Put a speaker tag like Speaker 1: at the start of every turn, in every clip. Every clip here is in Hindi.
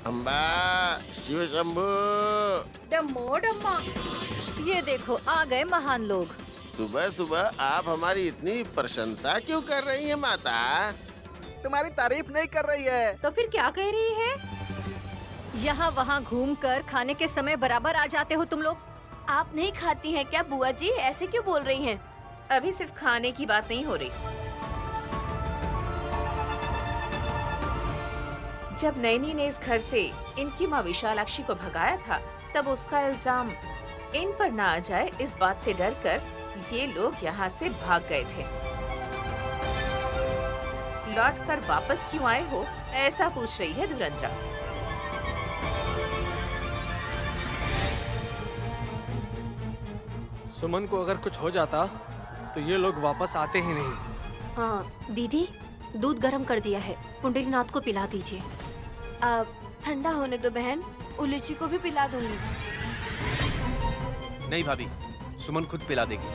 Speaker 1: अम्बा, शिव शंभू।
Speaker 2: डम्मो डम्मा। ये देखो आ गए महान लोग।
Speaker 1: सुबह सुबह आप हमारी इतनी प्रशंसा क्यों कर रही हैं माता?
Speaker 3: तुम्हारी तारीफ नहीं कर रही है।
Speaker 2: तो फिर क्या कह रही है? यहाँ वहाँ घूमकर खाने के समय बराबर आ जाते हो तुम लोग।
Speaker 4: आप नहीं खाती हैं क्या बुआ जी? ऐसे क्यों बोल रही हैं?
Speaker 5: अभी सिर्फ खाने की बात नहीं हो रही। जब नैनी ने इस घर से इनकी माँ विशालाक्षी को भगाया था, तब उसका इल्जाम इन पर ना आ जाए इस बात से डरकर ये लोग यहाँ से भाग गए थे। लौट कर वापस क्यों आए हो, ऐसा पूछ रही है धुरंधरा।
Speaker 6: सुमन को अगर कुछ हो जाता तो ये लोग वापस आते ही नहीं।
Speaker 4: दीदी, दूध गर्म कर दिया है, पुंडरीनाथ को पिला दीजिए। ठंडा होने दो बहन, उलूची को भी पिला दूंगी।
Speaker 7: नहीं भाभी, सुमन खुद पिला देगी।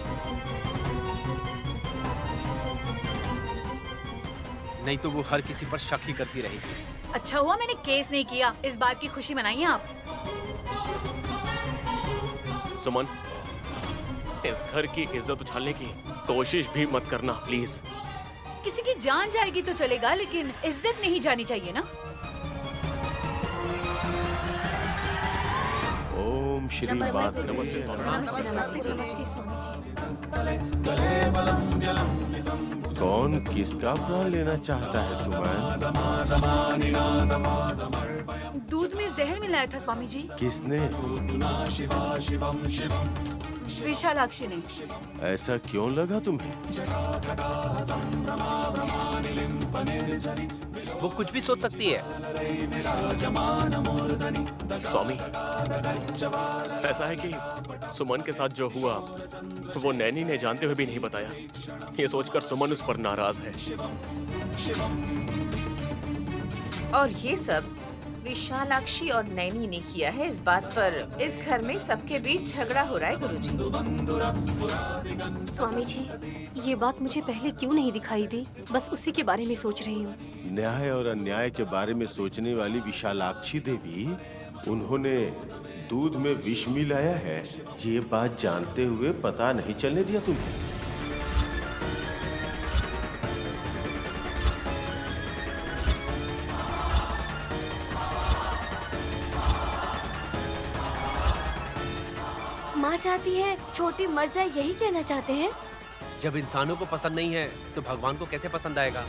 Speaker 7: नहीं तो वो हर किसी पर शक ही करती रहेगी।
Speaker 2: अच्छा हुआ मैंने केस नहीं किया, इस बात की खुशी मनाइए आप।
Speaker 8: सुमन, इस घर की इज्जत उछालने की कोशिश भी मत करना प्लीज।
Speaker 2: किसी की जान जाएगी तो चलेगा, लेकिन इज्जत नहीं जानी चाहिए ना।
Speaker 1: ओम श्री माता।
Speaker 8: नमस्ते स्वामी।
Speaker 1: कौन किसका प्राण लेना चाहता है सुमन?
Speaker 2: दूध में जहर मिलाया था स्वामी जी।
Speaker 1: किसने?
Speaker 2: विशालाक्षी ने।
Speaker 1: ऐसा क्यों लगा तुम्हें?
Speaker 7: वो कुछ भी सोच सकती है।
Speaker 8: स्वामी, ऐसा है कि सुमन के साथ जो हुआ वो नैनी ने जानते हुए भी नहीं बताया। ये सोचकर सुमन उस पर नाराज है।
Speaker 5: और ये सब विशालाक्षी और नैनी ने किया है। इस बात पर इस घर में सबके बीच झगड़ा हो रहा है गुरुजी।
Speaker 4: स्वामी जी, ये बात मुझे पहले क्यों नहीं दिखाई दी? बस उसी के बारे में सोच रही हूँ।
Speaker 1: न्याय और अन्याय के बारे में सोचने वाली विशालाक्षी देवी, उन्होंने दूध में विष मिलाया है, ये बात जानते हुए पता नहीं चलने दिया तुम्हें।
Speaker 4: माँ चाहती है छोटी मर जाए, यही कहना चाहते हैं?
Speaker 7: जब इंसानों को पसंद नहीं है तो भगवान को कैसे पसंद आएगा?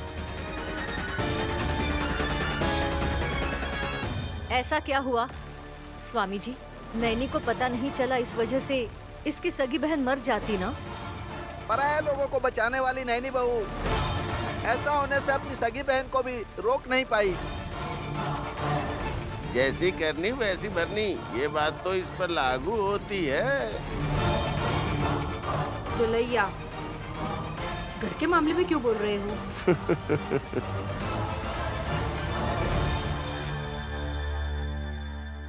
Speaker 2: ऐसा क्या हुआ स्वामी जी? नैनी को पता नहीं चला, इस वजह से इसकी सगी बहन मर जाती ना।
Speaker 3: पराये लोगों को बचाने वाली नैनी बहू ऐसा होने से अपनी सगी बहन को भी रोक नहीं पाई।
Speaker 1: जैसी करनी वैसी भरनी, ये बात तो इस पर लागू होती है।
Speaker 2: दुलैया, घर के मामले में क्यों बोल रहे हो?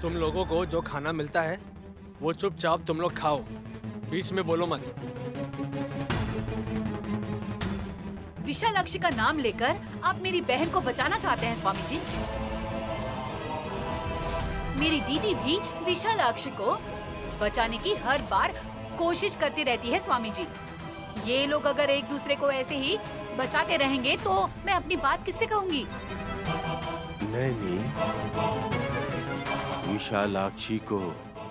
Speaker 6: तुम लोगों को जो खाना मिलता है वो चुपचाप तुम लोग खाओ, बीच में बोलो मत।
Speaker 2: विशालाक्षी का नाम लेकर आप मेरी बहन को बचाना चाहते हैं स्वामी जी। मेरी दीदी भी विशालाक्षी को बचाने की हर बार कोशिश करती रहती है स्वामी जी। ये लोग अगर एक दूसरे को ऐसे ही बचाते रहेंगे तो मैं अपनी बात किससे कहूंगी?
Speaker 1: नैनी, विशालाक्षी को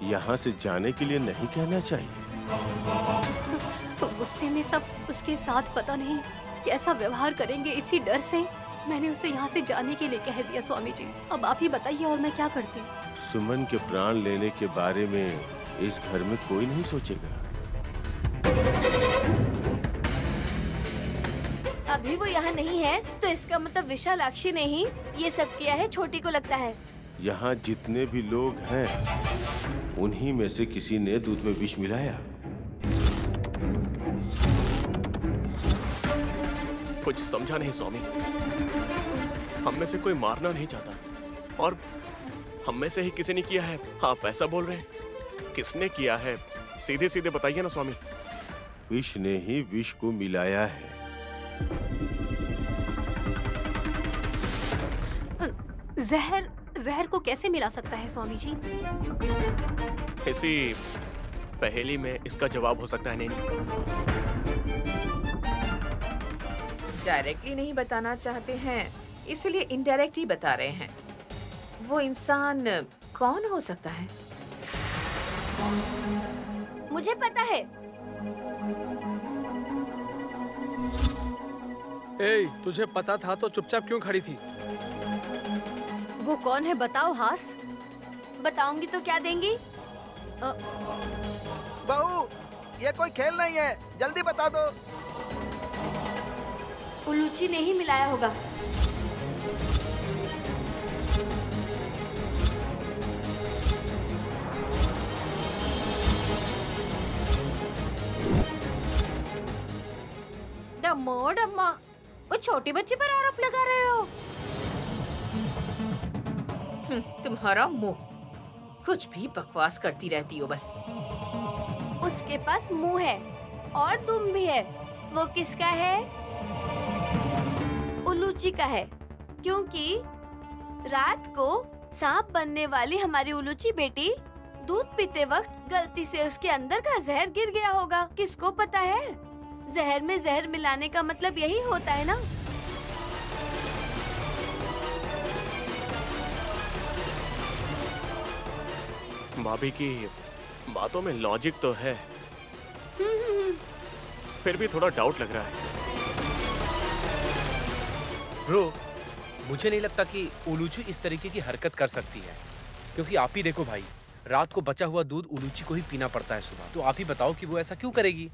Speaker 1: यहाँ से जाने के लिए नहीं कहना चाहिए।
Speaker 4: तो गुस्से में सब उसके साथ पता नहीं कैसा व्यवहार करेंगे, इसी डर से मैंने उसे यहाँ से जाने के लिए कह दिया। स्वामी जी, अब आप ही बताइए और मैं क्या करती?
Speaker 1: सुमन के प्राण लेने के बारे में इस घर में कोई नहीं सोचेगा।
Speaker 4: अभी वो यहाँ नहीं है तो इसका मतलब विशालाक्षी ने ही ये सब किया है, छोटी को लगता है।
Speaker 1: यहाँ जितने भी लोग हैं उन्हीं में से किसी ने दूध में विष मिलाया।
Speaker 8: कुछ समझा नहीं स्वामी। हम में से कोई मारना नहीं चाहता और हम में से ही किसी ने किया है। आप ऐसा बोल रहे हैं? किसने किया है? सीधे सीधे बताइए ना स्वामी।
Speaker 1: विष ने ही विष को मिलाया है।
Speaker 4: जहर जहर को कैसे मिला सकता है स्वामी जी?
Speaker 8: इसी पहेली में इसका जवाब हो सकता है नैनी।
Speaker 5: डायरेक्टली नहीं बताना चाहते हैं, इसलिए इनडायरेक्टली बता रहे हैं। वो इंसान कौन हो सकता है?
Speaker 4: मुझे पता है।
Speaker 6: ए, तुझे पता था तो चुपचाप क्यों खड़ी थी?
Speaker 4: वो कौन है बताओ हास। बताऊंगी तो क्या देंगी?
Speaker 3: बहू, ये कोई खेल नहीं है, जल्दी बता दो।
Speaker 4: उलूची ने ही मिलाया होगा।
Speaker 2: डम्मो डम्मा, वो छोटी बच्ची पर आरोप लगा रहे हो?
Speaker 5: तुम्हारा मुंह, कुछ भी बकवास करती रहती हो बस।
Speaker 4: उसके पास मुंह है और तुम भी है। वो किसका है? उलूची का है, क्योंकि रात को सांप बनने वाली हमारी उलूची बेटी दूध पीते वक्त गलती से उसके अंदर का जहर गिर गया होगा। किसको पता है? जहर में जहर मिलाने का मतलब यही होता है ना।
Speaker 8: भाभी की बातों में लॉजिक तो है, फिर भी थोड़ा डाउट लग रहा है।
Speaker 7: ब्रो, मुझे नहीं लगता कि उलूची इस तरीके की हरकत कर सकती है, क्योंकि आप ही देखो भाई, रात को बचा हुआ दूध उलूची को ही पीना पड़ता है सुबह। तो आप ही बताओ कि वो ऐसा क्यों करेगी?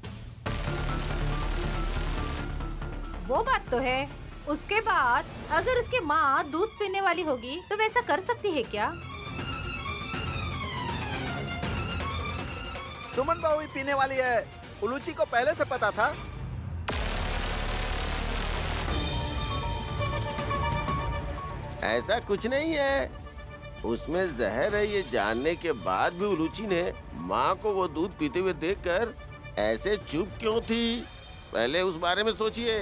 Speaker 2: वो बात तो है। उसके बाद अगर उसकी माँ दूध पीने वाली होगी तो वैसा कर सकती है क्या?
Speaker 3: सुमन बहू ही पीने वाली है, उलूची को पहले से पता था।
Speaker 1: ऐसा कुछ नहीं है, उसमें जहर है ये जानने के बाद भी उलूची ने माँ को वो दूध पीते हुए देखकर ऐसे चुप क्यों थी? पहले उस बारे में सोचिए।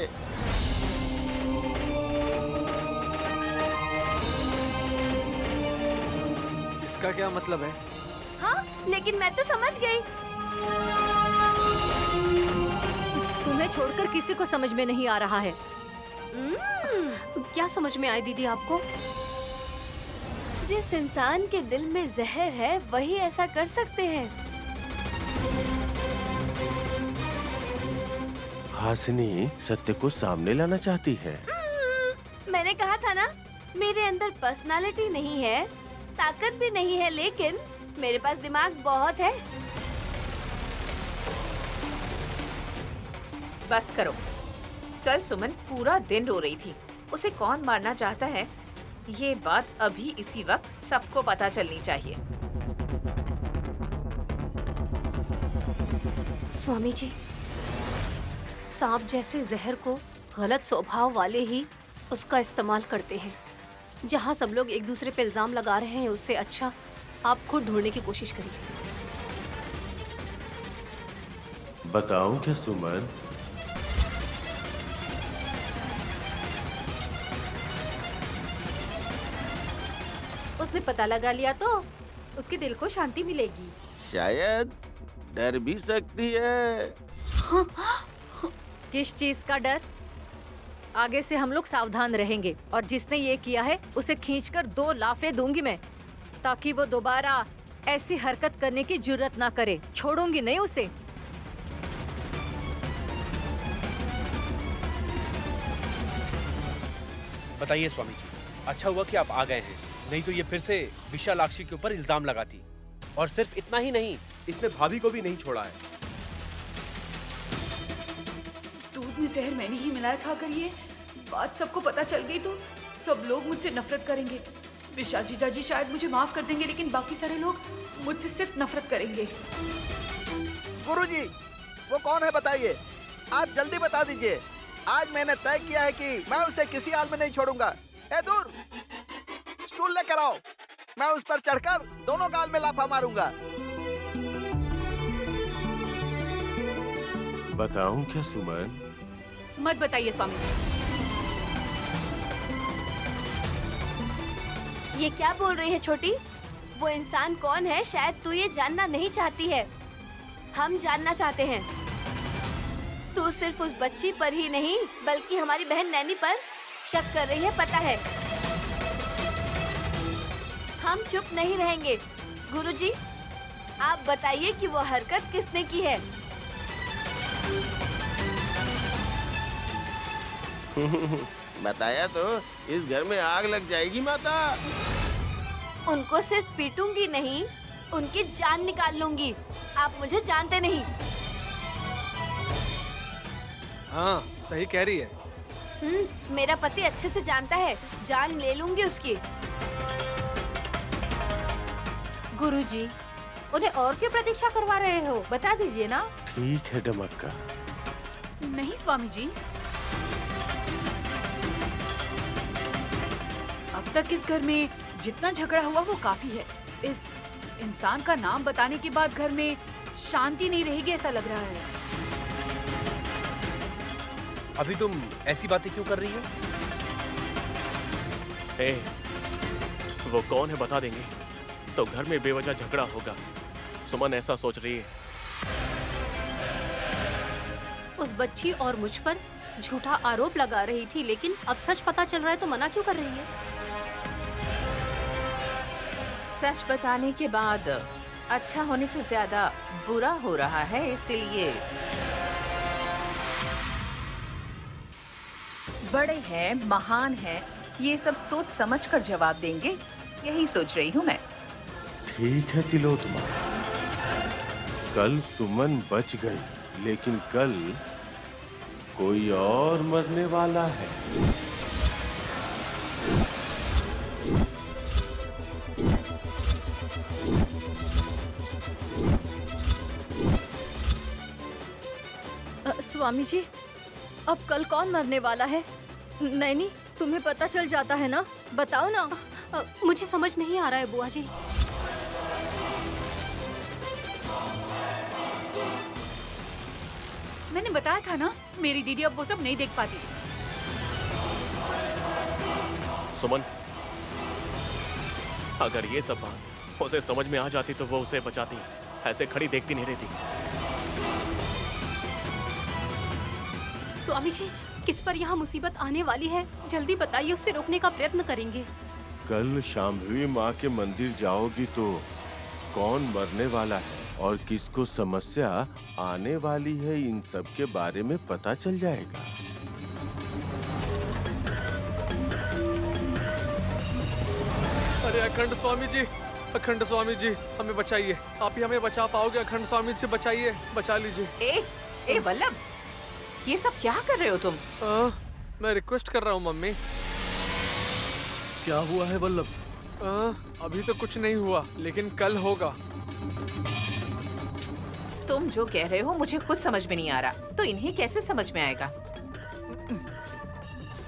Speaker 6: इसका क्या मतलब है?
Speaker 4: हाँ, लेकिन मैं तो समझ गई। तुम्हें छोड़कर किसी को समझ में नहीं आ रहा है। क्या समझ में आए दीदी आपको? जिस इंसान के दिल में जहर है वही ऐसा कर सकते हैं।
Speaker 1: हासिनी सत्य को सामने लाना चाहती है।
Speaker 4: मैंने कहा था ना, मेरे अंदर पर्सनालिटी नहीं है, ताकत भी नहीं है, लेकिन मेरे पास दिमाग बहुत है।
Speaker 5: बस करो। कल सुमन पूरा दिन रो रही थी। उसे कौन मारना चाहता है, ये बात अभी इसी वक्त सबको पता चलनी चाहिए।
Speaker 4: स्वामी जी, सांप जैसे जहर को गलत स्वभाव वाले ही उसका इस्तेमाल करते हैं। जहाँ सब लोग एक दूसरे पे इल्जाम लगा रहे हैं, उससे अच्छा आप खुद ढूंढने की कोशिश करिए।
Speaker 1: बताऊं क्या सुमन?
Speaker 2: उसने पता लगा लिया तो उसके दिल को शांति मिलेगी।
Speaker 1: शायद डर भी सकती है।
Speaker 9: किस चीज का डर? आगे से हम लोग सावधान रहेंगे और जिसने ये किया है उसे खींचकर 2 लाफे दूंगी मैं, ताकि वो दोबारा ऐसी हरकत करने की जुर्रत ना करे। छोड़ूंगी नहीं उसे।
Speaker 7: बताइए स्वामी जी, अच्छा हुआ कि आप आ गए हैं, नहीं तो ये फिर से विशालाक्षी के ऊपर इल्जाम लगाती। और सिर्फ इतना ही नहीं, इसने भाभी को भी नहीं छोड़ा है।
Speaker 2: दूध में जहर मैंने ही मिलाया था। अगर ये बात सबको पता चल गई तो सब लोग मुझसे नफरत करेंगे। विशाल जीजा जी शायद मुझे माफ कर देंगे, लेकिन बाकी सारे लोग मुझसे सिर्फ नफरत करेंगे।
Speaker 3: गुरुजी, वो कौन है बताइए, आप जल्दी बता दीजिए। आज मैंने तय किया है कि मैं उसे किसी हाल में नहीं छोड़ूंगा। ए दूर, स्टूल लेकर आओ, मैं उस पर चढ़कर दोनों गाल में लाफा मारूंगा।
Speaker 1: बताऊं क्या सुमन?
Speaker 2: मत बताइए स्वामी जी।
Speaker 4: ये क्या बोल रही है छोटी? वो इंसान कौन है शायद तू ये जानना नहीं चाहती है। हम जानना चाहते हैं। तू सिर्फ उस बच्ची पर ही नहीं बल्कि हमारी बहन नैनी पर शक कर रही है, पता है। हम चुप नहीं रहेंगे। गुरुजी, आप बताइए कि वो हरकत किसने की है?
Speaker 1: बताया तो इस घर में आग लग जाएगी माता।
Speaker 4: उनको सिर्फ पीटूंगी नहीं, उनकी जान निकाल लूंगी। आप मुझे जानते नहीं।
Speaker 6: हाँ, सही कह रही है।
Speaker 4: मेरा पति अच्छे से जानता है, जान ले लूंगी उसकी।
Speaker 5: गुरुजी, उन्हें और क्यों प्रतीक्षा करवा रहे हो? बता दीजिए ना।
Speaker 1: ठीक है डमक्का।
Speaker 2: नहीं स्वामी जी, अब तक इस घर में जितना झगड़ा हुआ वो काफी है। इस इंसान का नाम बताने के बाद घर में शांति नहीं रहेगी ऐसा लग रहा है।
Speaker 7: अभी तुम ऐसी बातें क्यों कर रही हो?
Speaker 8: ए, वो कौन है बता देंगे तो घर में बेवजह झगड़ा होगा। सुमन ऐसा सोच रही है।
Speaker 9: उस बच्ची और मुझ पर झूठा आरोप लगा रही थी, लेकिन अब सच पता चल रहा है तो मना क्यों कर रही है?
Speaker 5: सच बताने के बाद अच्छा होने से ज्यादा बुरा हो रहा है, इसीलिए।
Speaker 10: बड़े हैं, महान हैं, ये सब सोच समझ कर जवाब देंगे, यही सोच रही हूँ मैं।
Speaker 1: ठीक है तिलोत्तमा, कल सुमन बच गई, लेकिन कल कोई और मरने वाला है।
Speaker 9: स्वामी जी, अब कल कौन मरने वाला है? नैनी, तुम्हें पता चल जाता है ना? बताओ ना। मुझे समझ नहीं आ रहा है बुआ जी।
Speaker 2: मैंने बताया था ना, मेरी दीदी अब वो सब नहीं देख पाती।
Speaker 8: सुमन, अगर ये सब बात उसे समझ में आ जाती तो वो उसे बचाती, ऐसे खड़ी देखती नहीं रहती।
Speaker 9: स्वामी जी, किस पर यहाँ मुसीबत आने वाली है? जल्दी बताइए, उसे रोकने का प्रयत्न करेंगे।
Speaker 1: कल शांभवी माँ के मंदिर जाओगी तो कौन मरने वाला है और किसको समस्या आने वाली है, इन सब के बारे में पता चल जाएगा।
Speaker 6: अरे अखंड स्वामी जी, अखंड स्वामी जी, हमें बचाइए। आप ही हमें बचा पाओगे? अखंड स्वामी जी बचाइए, बचा लीजिए।
Speaker 5: ए वल्लभ, ये सब क्या कर रहे हो तुम?
Speaker 6: मैं रिक्वेस्ट कर रहा हूँ मम्मी।
Speaker 11: क्या हुआ है वल्लभ?
Speaker 6: अभी तो कुछ नहीं हुआ, लेकिन कल होगा।
Speaker 5: तुम जो कह रहे हो मुझे खुद समझ में नहीं आ रहा, तो इन्हें कैसे समझ में आएगा?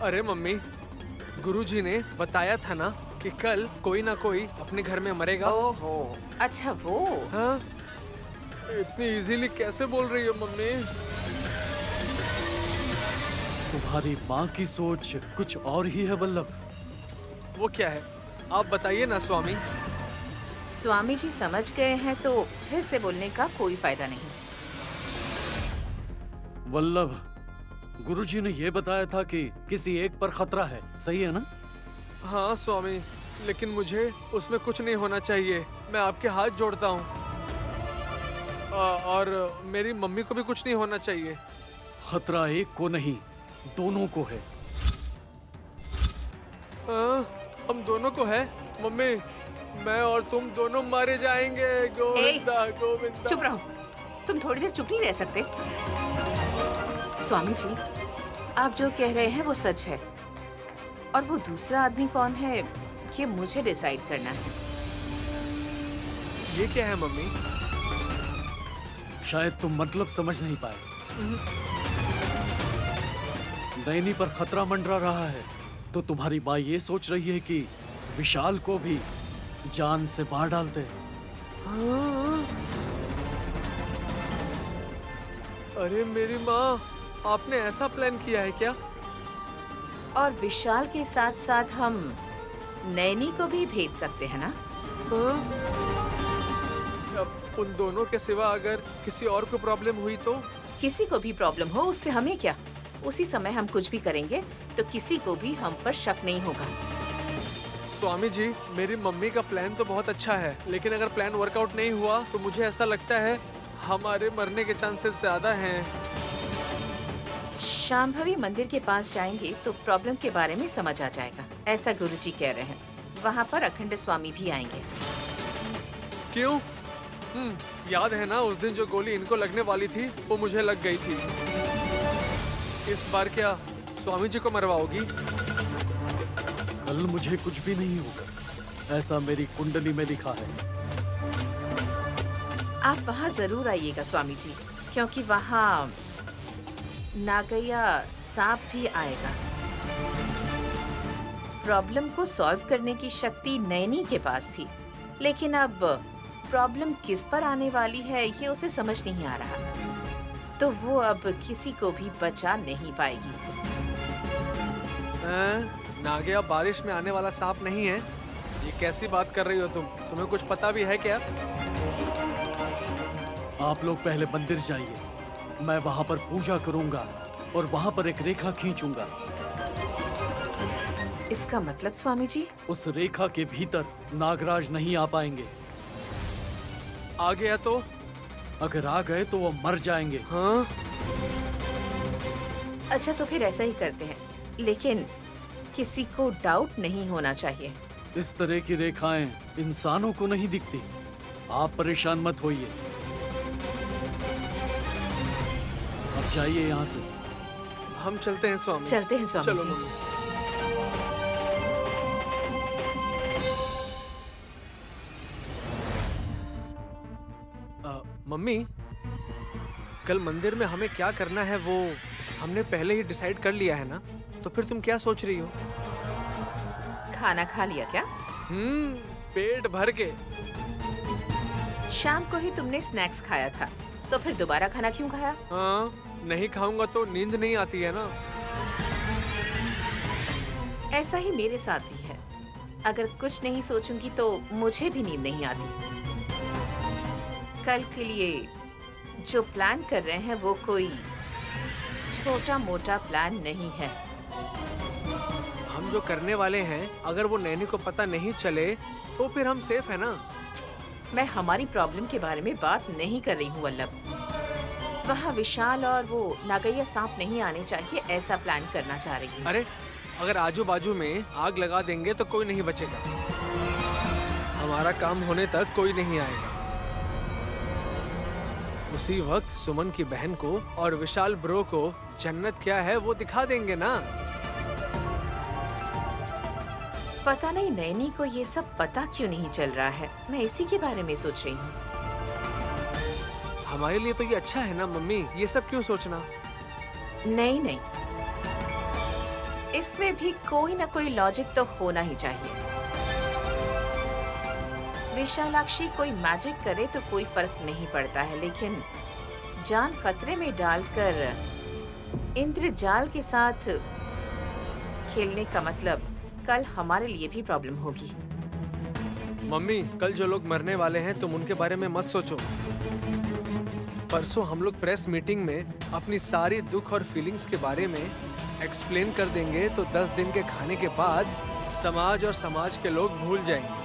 Speaker 6: अरे मम्मी, गुरुजी ने बताया था ना कि कल कोई ना कोई अपने घर में मरेगा।
Speaker 5: ओहो, अच्छा वो।
Speaker 6: हाँ, इतनी इजीली कैसे बोल रही हो मम्मी?
Speaker 11: तुम्हारी माँ की सोच कुछ और ही है वल्लभ।
Speaker 6: वो क्या है, आप बताइए ना स्वामी।
Speaker 5: स्वामी जी समझ गए हैं तो फिर से बोलने का कोई फायदा नहीं।
Speaker 11: वल्लभ, गुरुजी ने ये बताया था कि किसी एक पर खतरा है, सही है ना?
Speaker 6: हाँ स्वामी, लेकिन मुझे उसमें कुछ नहीं होना चाहिए। मैं आपके हाथ जोड़ता हूँ। और मेरी मम्मी को भी कुछ नहीं होना चाहिए।
Speaker 11: खतरा एक को नहीं, दोनों को है।
Speaker 6: हम दोनों को है मम्मी। मैं और तुम दोनों मारे जाएंगे। गोविंदा गोविंदा।
Speaker 5: चुप रहो, तुम थोड़ी देर चुप नहीं रह सकते? स्वामी जी, आप जो कह रहे हैं वो सच है, और वो दूसरा आदमी कौन है ये मुझे डिसाइड करना है।
Speaker 6: ये क्या है मम्मी?
Speaker 11: शायद तुम मतलब समझ नहीं पाए। नैनी पर खतरा मंडरा रहा है तो तुम्हारी माँ ये सोच रही है कि विशाल को भी जान से मार डालते हैं।
Speaker 6: अरे मेरी माँ, आपने ऐसा प्लान किया है क्या?
Speaker 5: और विशाल के साथ साथ हम नैनी को भी भेज सकते हैं ना?
Speaker 6: हाँ? अब उन दोनों के सिवा अगर किसी और को प्रॉब्लम हुई तो?
Speaker 5: किसी को भी प्रॉब्लम हो उससे हमें क्या? उसी समय हम कुछ भी करेंगे तो किसी को भी हम पर शक नहीं होगा।
Speaker 6: स्वामी जी, मेरी मम्मी का प्लान तो बहुत अच्छा है, लेकिन अगर प्लान वर्कआउट नहीं हुआ तो मुझे ऐसा लगता है हमारे मरने के चांसेस ज्यादा हैं।
Speaker 5: शांभवी मंदिर के पास जाएंगे तो प्रॉब्लम के बारे में समझ आ जाएगा, ऐसा गुरुजी कह रहे हैं। वहाँ पर अखंड स्वामी भी आएंगे।
Speaker 6: क्यों? याद है ना उस दिन जो गोली इनको लगने वाली थी वो मुझे लग गई थी। इस बार क्या स्वामी जी को मरवाओगी?
Speaker 11: कल मुझे कुछ भी नहीं होगा, ऐसा मेरी कुंडली में लिखा है।
Speaker 5: आप वहाँ जरूर आइएगा स्वामी जी, क्योंकि वहाँ नागैया सांप भी आएगा। प्रॉब्लम को सॉल्व करने की शक्ति नैनी के पास थी, लेकिन अब प्रॉब्लम किस पर आने वाली है ये उसे समझ नहीं आ रहा, तो वो अब किसी को भी बचा नहीं पाएगी।
Speaker 6: नागैया बारिश में आने वाला सांप नहीं है? ये कैसी बात कर रही हो तुम? तुम्हें कुछ पता भी है क्या?
Speaker 11: आप लोग पहले मंदिर जाइए, मैं वहाँ पर पूजा करूँगा और वहाँ पर एक रेखा खींचूंगा।
Speaker 5: इसका मतलब स्वामी जी?
Speaker 11: उस रेखा के भीतर नागराज नहीं आ पाएंगे।
Speaker 6: आ गया तो?
Speaker 11: अगर आ गए तो वो मर जाएंगे।
Speaker 6: हाँ?
Speaker 5: अच्छा तो फिर ऐसा ही करते हैं, लेकिन किसी को डाउट नहीं होना चाहिए।
Speaker 11: इस तरह की रेखाएं इंसानों को नहीं दिखती, आप परेशान मत होइए। अब जाइए यहाँ से।
Speaker 6: हम चलते हैं स्वामी।
Speaker 5: चलते हैं स्वामी
Speaker 6: चलो
Speaker 5: जी।
Speaker 6: मम्मी। मम्मी, कल मंदिर में हमें क्या करना है वो हमने पहले ही डिसाइड कर लिया है ना? तो फिर तुम क्या सोच रही हो?
Speaker 5: खाना खा लिया क्या?
Speaker 6: पेट भर के।
Speaker 5: शाम को ही तुमने स्नैक्स खाया था, तो फिर दोबारा खाना क्यों खाया?
Speaker 6: हाँ, नहीं खाऊंगा तो नींद नहीं आती है ना।
Speaker 5: ऐसा ही मेरे साथ भी है, अगर कुछ नहीं सोचूंगी तो मुझे भी नींद नहीं आती। कल के लिए जो प्लान कर रहे हैं वो कोई छोटा मोटा प्लान नहीं है।
Speaker 6: हम जो करने वाले हैं अगर वो नैनी को पता नहीं चले तो फिर हम सेफ है ना।
Speaker 5: मैं हमारी प्रॉब्लम के बारे में बात नहीं कर रही हूँ वल्लभ। वहाँ विशाल और वो नागैया सांप नहीं आने चाहिए, ऐसा प्लान करना चाह रही हूँ।
Speaker 6: अरे अगर आजू बाजू में आग लगा देंगे तो कोई नहीं बचेगा। हमारा काम होने तक कोई नहीं आएगा। उसी वक्त सुमन की बहन को और विशाल ब्रो को जन्नत क्या है वो दिखा देंगे ना।
Speaker 5: पता नहीं नैनी को ये सब पता क्यों नहीं चल रहा है, मैं इसी के बारे में सोच रही हूँ।
Speaker 6: हमारे लिए तो ये अच्छा है ना मम्मी, ये सब क्यों सोचना?
Speaker 5: नहीं नहीं, इसमें भी कोई ना कोई लॉजिक तो होना ही चाहिए। विशालाक्षी कोई मैजिक करे तो कोई फर्क नहीं पड़ता है, लेकिन जान खतरे में डालकर इंद्रजाल के साथ खेलने का मतलब कल हमारे लिए भी प्रॉब्लम होगी।
Speaker 6: मम्मी, कल जो लोग मरने वाले हैं तुम उनके बारे में मत सोचो। परसों हम लोग प्रेस मीटिंग में अपनी सारी दुख और फीलिंग्स के बारे में एक्सप्लेन कर देंगे, तो 10 दिन के खाने के बाद समाज और समाज के लोग भूल जाएंगे।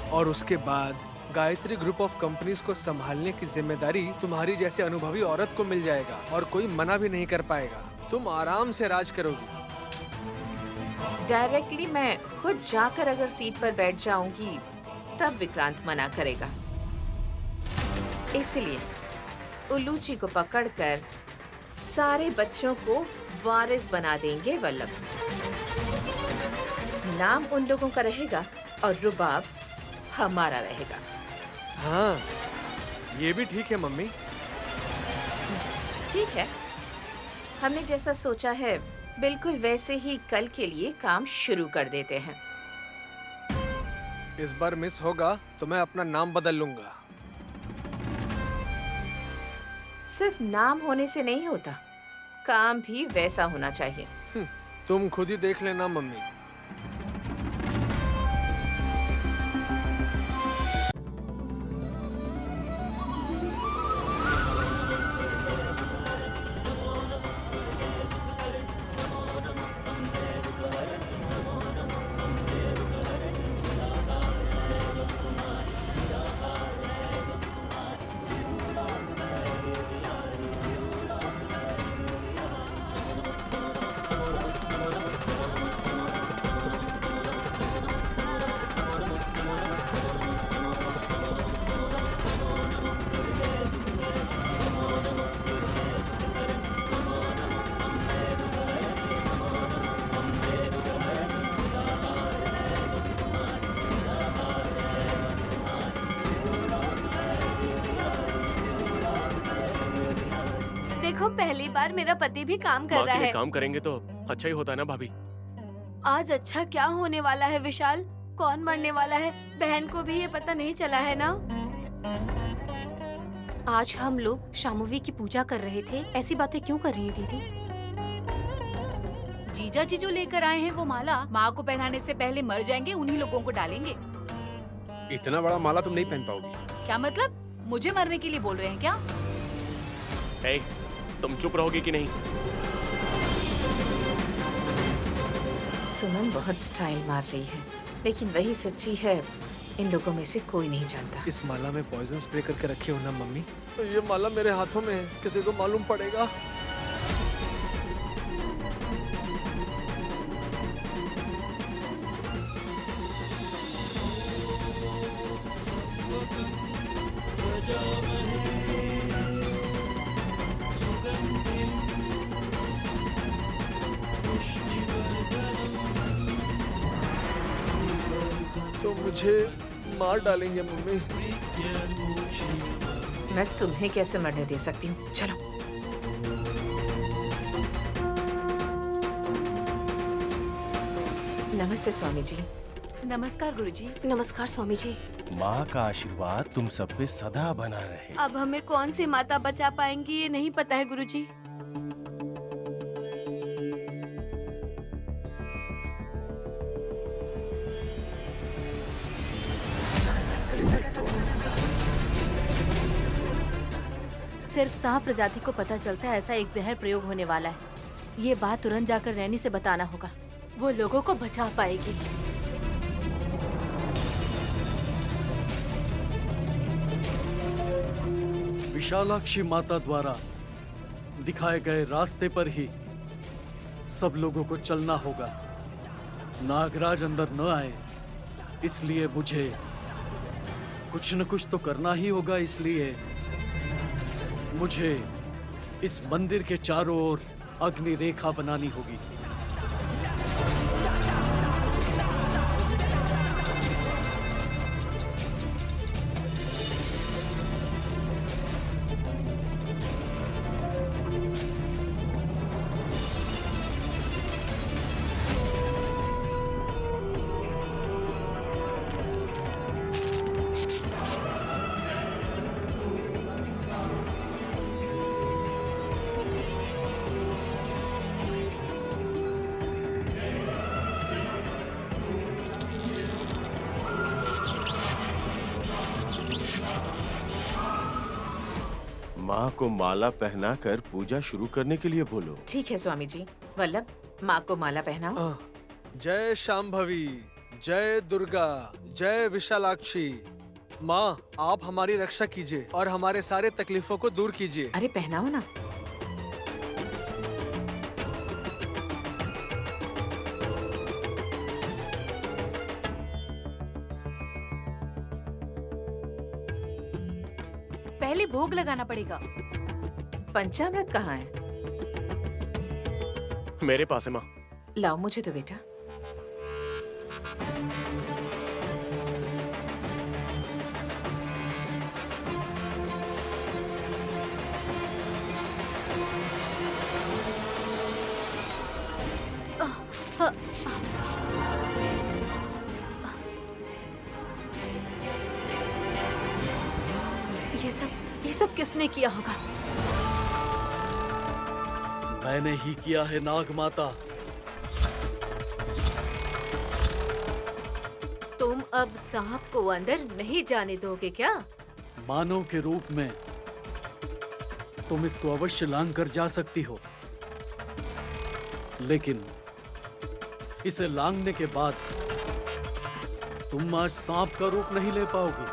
Speaker 6: और उसके बाद गायत्री ग्रुप ऑफ कंपनीज को संभालने की जिम्मेदारी तुम्हारी जैसे अनुभवी औरत को मिल जाएगा और कोई मना भी नहीं कर पाएगा। तुम आराम से राज करोगी।
Speaker 5: डायरेक्टली मैं खुद जाकर अगर सीट पर बैठ जाऊंगी तब विक्रांत मना करेगा। इसलिए उल्लूची को पकड़कर सारे बच्चों को वारिस बना देंगे वल्लभ। नाम उन लोगों का रहेगा और रुबाब हमारा रहेगा।
Speaker 6: हाँ, ये भी ठीक है मम्मी।
Speaker 5: ठीक है, हमने जैसा सोचा है बिल्कुल वैसे ही कल के लिए काम शुरू कर देते हैं।
Speaker 6: इस बार मिस होगा तो मैं अपना नाम बदल लूंगा।
Speaker 5: सिर्फ नाम होने से नहीं होता, काम भी वैसा होना चाहिए।
Speaker 6: तुम खुद ही देख लेना मम्मी,
Speaker 4: देखो पहली बार मेरा पति भी काम कर
Speaker 8: माँ
Speaker 4: रहा
Speaker 8: के लिए
Speaker 4: है।
Speaker 8: काम करेंगे तो अच्छा ही होता है ना भाभी।
Speaker 4: आज अच्छा क्या होने वाला है विशाल? कौन मरने वाला है? बहन को भी ये पता नहीं चला है ना?
Speaker 12: आज हम लोग शामुवी की पूजा कर रहे थे, ऐसी बातें क्यों कर रही है दीदी?
Speaker 2: जीजा जी जो लेकर आए हैं वो माला माँ को पहनाने से पहले मर जाएंगे, उन्हीं लोगों को डालेंगे।
Speaker 7: इतना बड़ा माला तुम नहीं पहन पाओगी।
Speaker 2: क्या मतलब? मुझे मरने के लिए बोल रहे हैं क्या?
Speaker 8: हे, तुम चुप रहोगे कि नहीं?
Speaker 5: सुमन बहुत स्टाइल मार रही है, लेकिन वही सच्ची है, इन लोगों में से कोई नहीं जानता।
Speaker 6: इस माला में पॉइजन स्प्रे करके रखे हो ना मम्मी? तो ये माला मेरे हाथों में है, किसी को मालूम पड़ेगा। तो मुझे मार डालेंगे मम्मी।
Speaker 5: मैं तुम्हें कैसे मरने दे सकती हूँ? चलो। नमस्ते स्वामी जी।
Speaker 2: नमस्कार गुरुजी।
Speaker 12: नमस्कार स्वामी जी।
Speaker 1: माँ का आशीर्वाद तुम सब पे सदा बना रहे।
Speaker 4: अब हमें कौन सी माता बचा पाएंगी ये नहीं पता है गुरुजी।
Speaker 12: सिर्फ सांप प्रजाति को पता चलता है ऐसा एक जहर प्रयोग होने वाला है। ये बात तुरंत जाकर रैनी से बताना होगा, वो लोगों को बचा पाएगी।
Speaker 11: विशालाक्षी माता द्वारा दिखाए गए रास्ते पर ही सब लोगों को चलना होगा। नागराज अंदर न आए, इसलिए मुझे कुछ न कुछ तो करना ही होगा। इसलिए मुझे इस मंदिर के चारों ओर अग्नि रेखा बनानी होगी।
Speaker 1: माँ को माला पहनाकर पूजा शुरू करने के लिए बोलो।
Speaker 5: ठीक है स्वामी जी। वल्लभ, माँ को माला पहनाओ।
Speaker 6: जय शांभवी, जय दुर्गा, जय विशालाक्षी। माँ, आप हमारी रक्षा कीजिए और हमारे सारे तकलीफों को दूर कीजिए।
Speaker 5: अरे पहनाओ ना।
Speaker 2: पहले भोग लगाना पड़ेगा।
Speaker 5: पंचामृत कहाँ है?
Speaker 8: मेरे पास है माँ।
Speaker 5: लाओ मुझे तो बेटा।
Speaker 12: ये सब किसने किया होगा?
Speaker 11: मैंने ही किया है नाग माता।
Speaker 12: अब सांप को अंदर नहीं जाने दोगे क्या?
Speaker 11: मानव के रूप में तुम इसको अवश्य लांग कर जा सकती हो, लेकिन इसे लांगने के बाद तुम आज सांप का रूप नहीं ले पाओगी।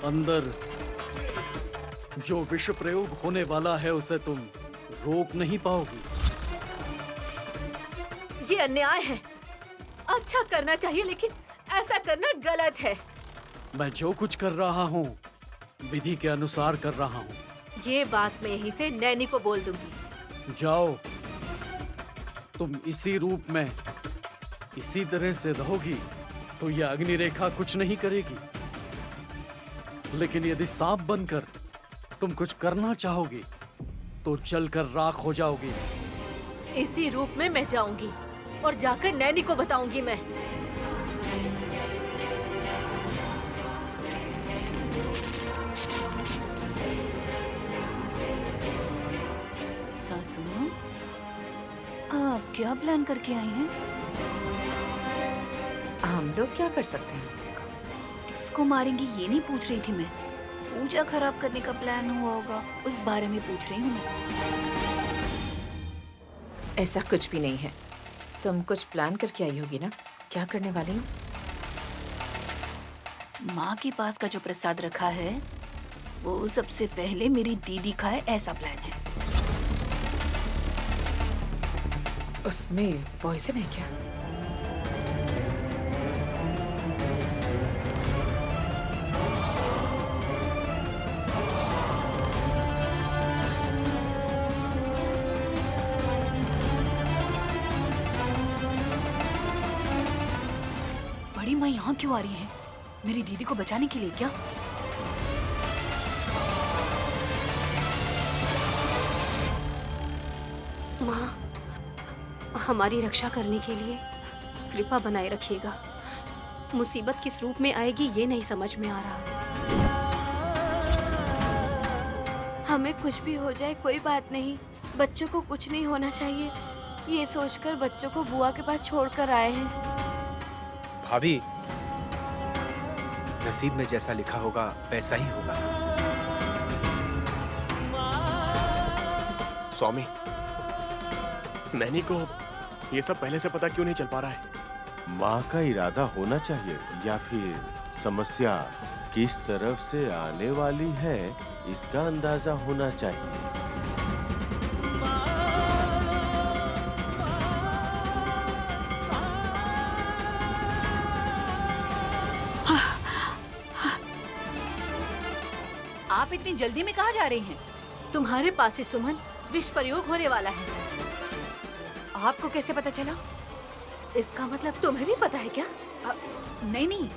Speaker 11: अंदर जो विष प्रयोग होने वाला है उसे तुम रोक नहीं पाओगी।
Speaker 12: ये अन्याय है। अच्छा करना चाहिए लेकिन ऐसा करना गलत है।
Speaker 11: मैं जो कुछ कर रहा हूँ विधि के अनुसार कर रहा हूँ।
Speaker 12: ये बात मैं यहीं से नैनी को बोल दूंगी।
Speaker 11: जाओ, तुम इसी रूप में इसी तरह से रहोगी तो यह अग्नि रेखा कुछ नहीं करेगी, लेकिन यदि सांप बनकर तुम कुछ करना चाहोगी तो जलकर राख हो जाओगी।
Speaker 12: इसी रूप में मैं जाऊंगी और जाकर नैनी को बताऊंगी मैं।
Speaker 2: सासू, आप क्या प्लान करके आई हैं?
Speaker 5: हम लोग क्या कर सकते हैं?
Speaker 2: किसको मारेंगी ये नहीं पूछ रही थी मैं। पूजा खराब करने का प्लान हुआ होगा, उस बारे में पूछ रही हूँ मैं।
Speaker 5: ऐसा कुछ भी नहीं है। तुम कुछ प्लान करके आई होगी ना? क्या करने वाली हो?
Speaker 2: माँ के पास का जो प्रसाद रखा है वो सबसे पहले मेरी दीदी खाए, ऐसा प्लान है।
Speaker 5: उसमें पॉइजन है क्या?
Speaker 2: बड़ी माँ यहाँ क्यों आ रही है? मेरी दीदी को बचाने के लिए क्या?
Speaker 4: माँ, हमारी रक्षा करने के लिए कृपा बनाए रखिएगा। मुसीबत किस रूप में आएगी ये नहीं समझ में आ रहा। हमें कुछ भी हो जाए कोई बात नहीं, बच्चों को कुछ नहीं होना चाहिए, ये सोचकर बच्चों को बुआ के पास छोड़कर आए हैं।
Speaker 7: भाभी, नसीब में जैसा लिखा होगा वैसा ही होगा।
Speaker 8: स्वामी, नैनी को ये सब पहले से पता क्यों नहीं चल पा रहा है?
Speaker 1: माँ का इरादा होना चाहिए, या फिर समस्या किस तरफ से आने वाली है इसका अंदाजा होना चाहिए।
Speaker 2: आप इतनी जल्दी में कहाँ जा रही हैं?
Speaker 12: तुम्हारे पास ही सुमन विष प्रयोग होने वाला है।
Speaker 2: आपको कैसे पता चला?
Speaker 12: इसका मतलब तुम्हें भी पता है क्या?
Speaker 2: नहीं नहीं,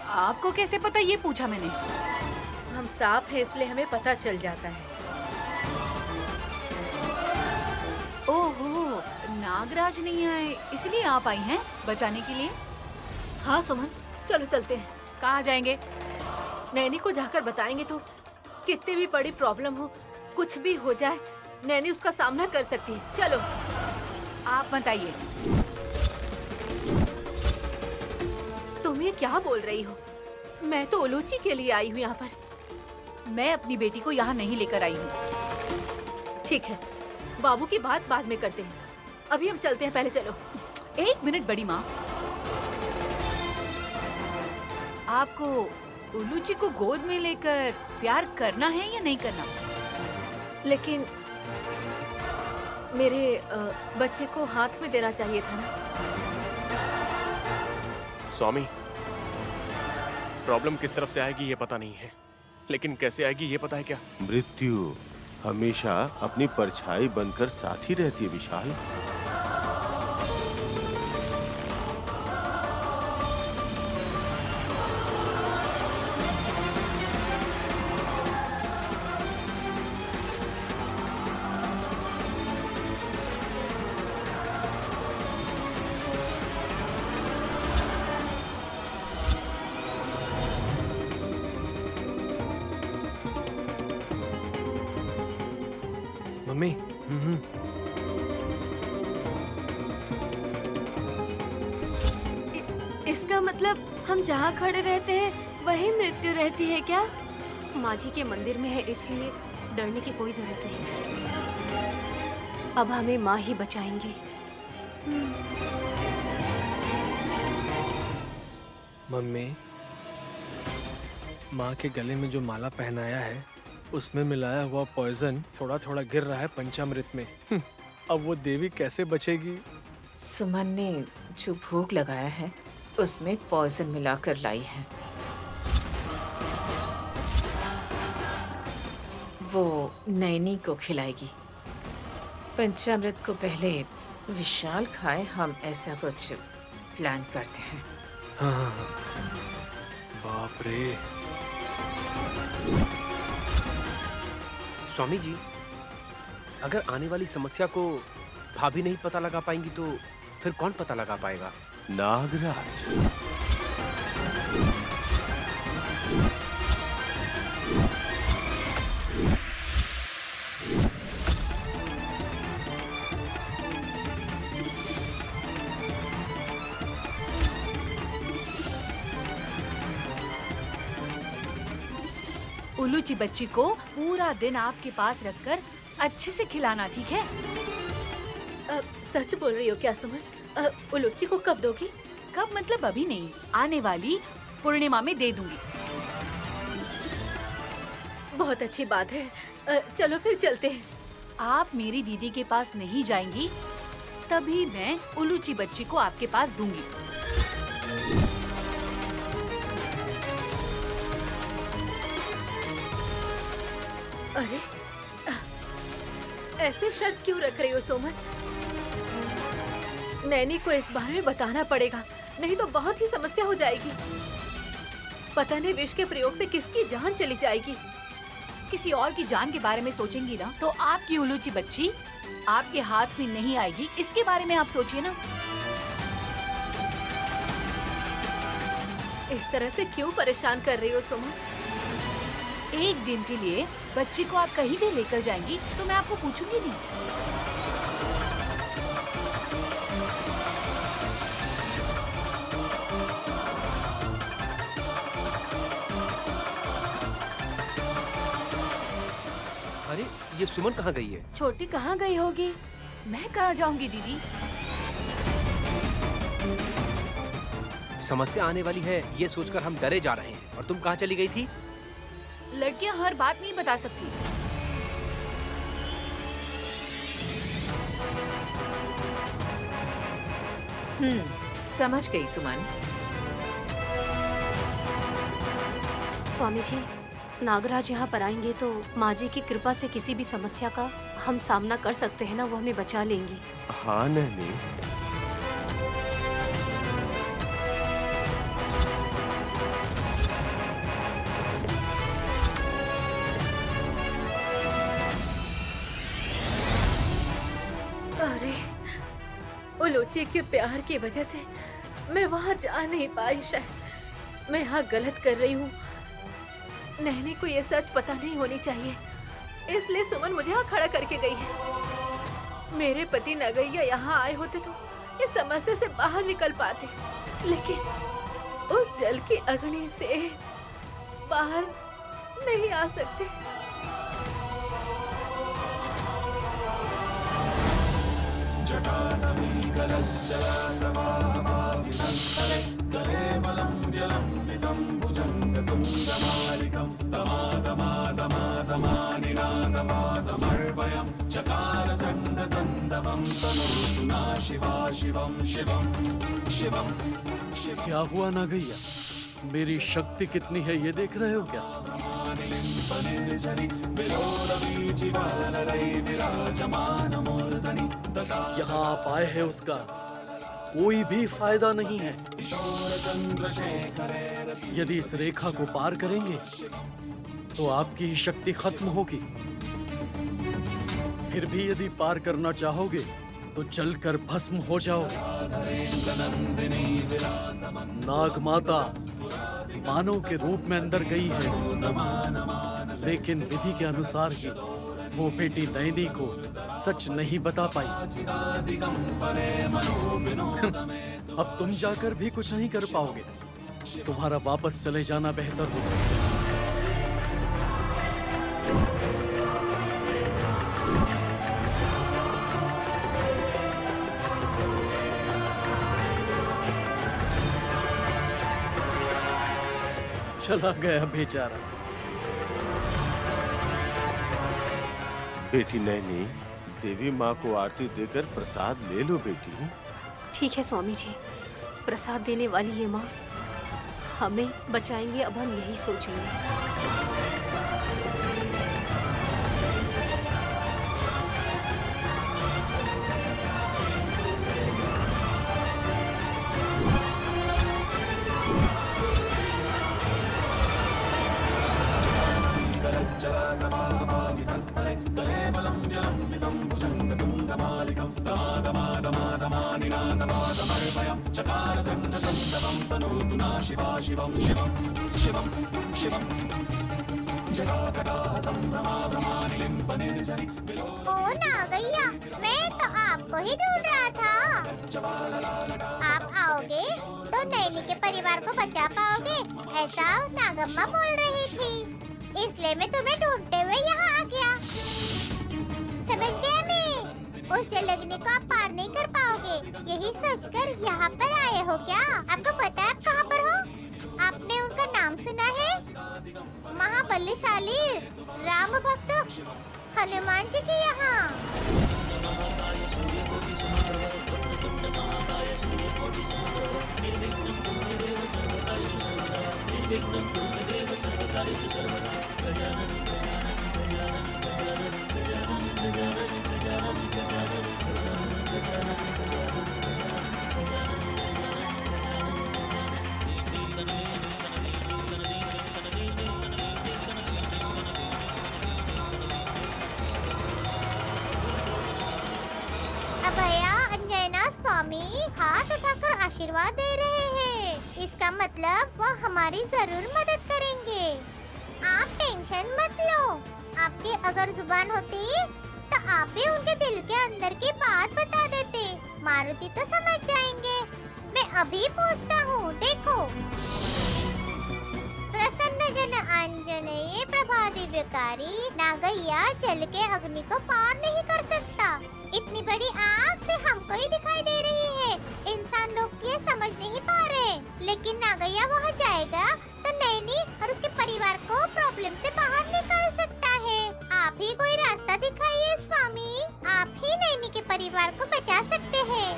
Speaker 2: आपको कैसे पता ये पूछा मैंने।
Speaker 12: हम सांप हैं इसलिए हमें पता चल जाता है।
Speaker 2: ओहो, नागराज नहीं आए इसलिए आप आई हैं बचाने के लिए?
Speaker 12: हाँ सुमन, चलो चलते हैं।
Speaker 2: कहाँ जाएंगे?
Speaker 12: नैनी को जाकर बताएंगे तो कितनी भी बड़ी प्रॉब्लम हो, कुछ भी हो जाए, नैनी उसका सामना कर सकती है। चलो।
Speaker 2: आप बताइए।
Speaker 12: तुम ये क्या बोल रही हो? मैं तो उलूची के लिए आई हूँ यहाँ पर।
Speaker 2: मैं अपनी बेटी को यहाँ नहीं लेकर आई हूँ।
Speaker 12: ठीक है, बाबू की बात बाद में करते हैं, अभी हम चलते हैं, पहले चलो।
Speaker 2: एक मिनट बड़ी माँ, आपको उलूची को गोद में लेकर प्यार करना है या नहीं करना?
Speaker 12: लेकिन मेरे बच्चे को हाथ में देना चाहिए था ना।
Speaker 8: स्वामी, प्रॉब्लम किस तरफ से आएगी ये पता नहीं है, लेकिन कैसे आएगी ये पता है क्या?
Speaker 1: मृत्यु हमेशा अपनी परछाई बनकर साथ ही रहती है विशाल।
Speaker 7: मम्मी,
Speaker 4: मतलब हम जहाँ खड़े रहते हैं वही मृत्यु रहती है क्या?
Speaker 13: माँ जी के मंदिर में है, इसलिए डरने की कोई जरूरत नहीं। अब हमें माँ ही बचाएंगे।
Speaker 6: मम्मी, माँ के गले में जो माला पहनाया है उसमें मिलाया हुआ पॉइजन थोड़ा थोड़ा गिर रहा है पंचामृत में। अब वो देवी कैसे बचेगी?
Speaker 5: सुमन ने जो भोग लगाया है उसमें पॉइजन मिलाकर लाई है। वो नैनी को खिलाएगी। पंचामृत को पहले विशाल खाए, हम ऐसा कुछ प्लान करते हैं।
Speaker 6: हाँ। बाप रे।
Speaker 7: स्वामी जी, अगर आने वाली समस्या को भाभी नहीं पता लगा पाएंगी तो फिर कौन पता लगा पाएगा?
Speaker 1: नागराज,
Speaker 2: उल्लूची बच्ची को पूरा दिन आपके पास रखकर अच्छे से खिलाना, ठीक है?
Speaker 12: सच बोल रही हो क्या सुमन? उलूची को कब दोगी?
Speaker 2: कब मतलब अभी नहीं, आने वाली पूर्णिमा में दे दूंगी।
Speaker 12: बहुत अच्छी बात है। चलो फिर चलते हैं।
Speaker 2: आप मेरी दीदी के पास नहीं जाएंगी तभी मैं उल्लूची बच्ची को आपके पास दूंगी।
Speaker 12: अरे ऐसे शर्त क्यों रख रही हो सोमन? नैनी को इस बारे में बताना पड़ेगा, नहीं तो बहुत ही समस्या हो जाएगी। पता नहीं विष के प्रयोग से किसकी जान चली जाएगी।
Speaker 2: किसी और की जान के बारे में सोचेंगी ना तो आपकी उल्लूची बच्ची आपके हाथ में नहीं आएगी, इसके बारे में आप सोचिए ना।
Speaker 12: इस तरह से क्यों परेशान कर रही हो सुमन?
Speaker 2: एक दिन के लिए बच्ची को आप कहीं भी लेकर जाएंगी तो मैं आपको पूछूंगी नहीं।
Speaker 7: अरे ये सुमन कहाँ गई है?
Speaker 4: छोटी कहाँ गई होगी?
Speaker 2: मैं कहाँ जाऊंगी दीदी?
Speaker 7: समस्या आने वाली है ये सोचकर हम डरे जा रहे हैं, और तुम कहाँ चली गई थी?
Speaker 2: लड़कियां हर बात नहीं बता सकती।
Speaker 5: समझ गई सुमन।
Speaker 13: स्वामी जी, नागराज यहाँ पर आएंगे तो माँ जी की कृपा से किसी भी समस्या का हम सामना कर सकते हैं ना, वो हमें बचा लेंगी।
Speaker 1: हाँ नैनी,
Speaker 12: अरे उलूची के प्यार की वजह से मैं वहाँ जा नहीं पाई। शायद मैं यहाँ गलत कर रही हूँ। नैनी को ये सच पता नहीं होनी चाहिए, इसलिए सुमन मुझे यहाँ खड़ा करके गई है। मेरे पति नगैया यहाँ आए होते तो ये समस्या से बाहर निकल पाते, लेकिन उस जल की अग्नि से बाहर नहीं आ सकते।
Speaker 11: क्या हुआ नागैया? मेरी शक्ति कितनी है ये देख रहे हो क्या? यहाँ आप आए हैं उसका कोई भी फायदा नहीं है। यदि इस रेखा को पार करेंगे तो आपकी ही शक्ति खत्म होगी। फिर भी यदि पार करना चाहोगे तो जलकर भस्म हो जाओ। नाग माता मानव के रूप में अंदर गई है, लेकिन विधि के अनुसार ही वो बेटी नैनी को सच नहीं बता पाई। अब तुम जाकर भी कुछ नहीं कर पाओगे। तुम्हारा वापस चले जाना बेहतर होगा। चला गया बेचारा।
Speaker 1: बेटी नैनी, देवी माँ को आरती देकर प्रसाद ले लो बेटी।
Speaker 13: ठीक है स्वामी जी, प्रसाद देने वाली ये माँ हमें बचाएंगे, अब हम यही सोचेंगे।
Speaker 14: ओ नागैया, मैं तो आपको ही ढूंढ रहा था। आप आओगे तो नैनी के परिवार को बचा पाओगे, ऐसा नागम्मा बोल रही थी। इसलिए मैं तुम्हें ढूंढते हुए यहाँ आ गया। समझ गया मैं, उस जलअग्नि को आप पार नहीं कर पाओगे, यही सोचकर यहाँ पर आए हो क्या? आपको पता है आप कहाँ पर हो? आपने उनका नाम सुना है? महाबलशाली राम भक्त हनुमान जी के यहाँ। अभया अंजना स्वामी हाथ उठाकर आशीर्वाद दे रहे हैं। इसका मतलब वो हमारी जरूर मदद करेंगे। आप टेंशन मत लो। आपकी अगर जुबान होती तो आप भी उनके दिल के अंदर की बात बता देते। मारुति तो समझ जाएंगे। मैं अभी पूछता हूँ, देखो। प्रसन्न जन अंजनेय प्रभा दिव्यकारी, नागैया जल के अग्नि को पार नहीं कर सकता। इतनी बड़ी आग से हमको ही दिखाई दे रही है, इंसान लोग ये समझ नहीं पा रहे। लेकिन नागैया वहाँ जाएगा तो नैनी और उसके परिवार को प्रॉब्लम से बाहर निकाल सकता है। आप ही कोई रास्ता दिखाइए स्वामी, आप ही नैनी के परिवार को बचा सकते हैं।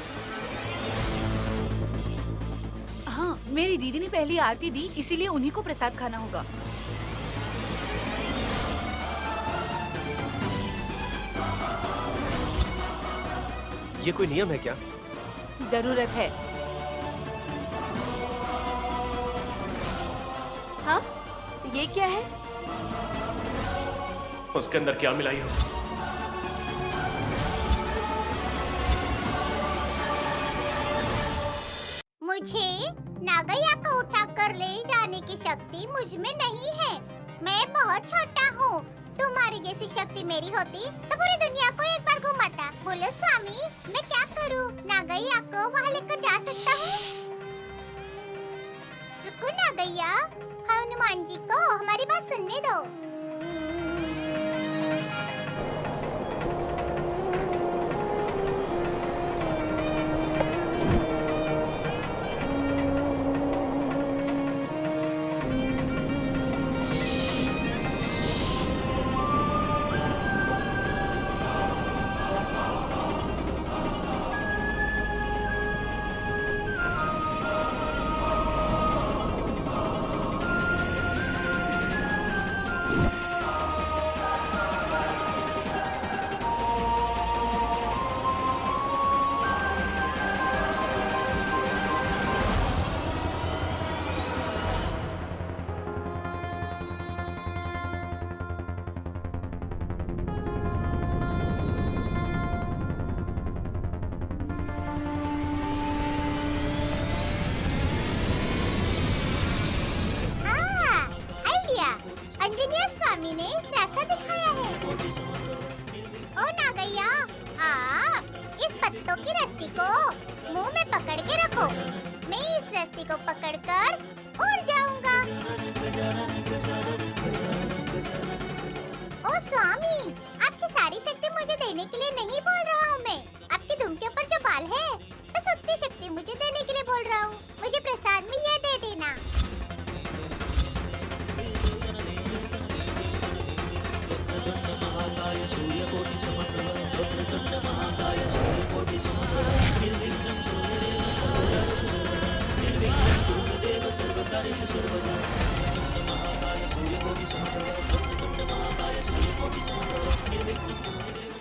Speaker 2: हाँ, मेरी दीदी ने पहली आरती दी, इसीलिए उन्हीं को प्रसाद खाना होगा।
Speaker 7: ये कोई नियम है क्या?
Speaker 2: जरूरत है।
Speaker 4: हाँ, ये क्या है?
Speaker 8: उसके अंदर क्या मिलाई हो?
Speaker 14: मुझे नागैया को उठाकर ले जाने की शक्ति मुझ में नहीं है। मैं बहुत छोटा हूँ। तुम्हारी जैसी शक्ति मेरी होती तो पूरी दुनिया को एक बार घुमाता। बोलो स्वामी, मैं क्या करूँ? नागैया को वहाँ लेकर जा सकता हूँ? रुको नागैया, हनुमान जी को हमारी बात सुनने दो। स्वामी ने रास्ता दिखाया है। ओ नागैया, आप इस पत्तों की रस्सी को मुंह में पकड़ के रखो। मैं इस रस्सी को पकड़कर उड़ जाऊंगा। ओ स्वामी, आपकी सारी शक्ति मुझे देने के लिए नहीं बोल रहा हूँ मैं। आपकी दुम के ऊपर जो बाल है, बस उतनी शक्ति मुझे देने के लिए बोल रहा हूँ। मुझे प्रसाद में ये दे देना।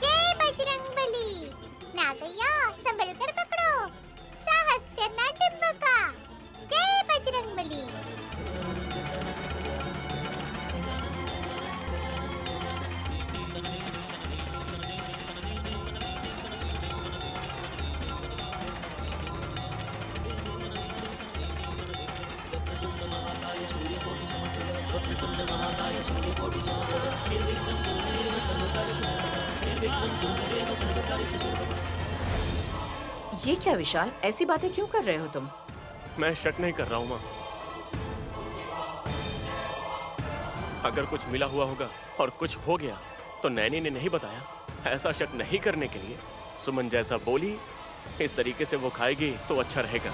Speaker 14: जय बजरंगबली। नागैया, संभल कर पकड़ो। साहस करना डिम्बका। जय बजरंगबली।
Speaker 5: ये क्या विशाल, ऐसी बातें क्यों कर रहे हो तुम?
Speaker 8: मैं शक नहीं कर रहा हूँ माँ। अगर कुछ मिला हुआ होगा और कुछ हो गया तो नैनी ने नहीं बताया। ऐसा शक नहीं करने के लिए सुमन जैसा बोली, इस तरीके से वो खाएगी तो अच्छा रहेगा।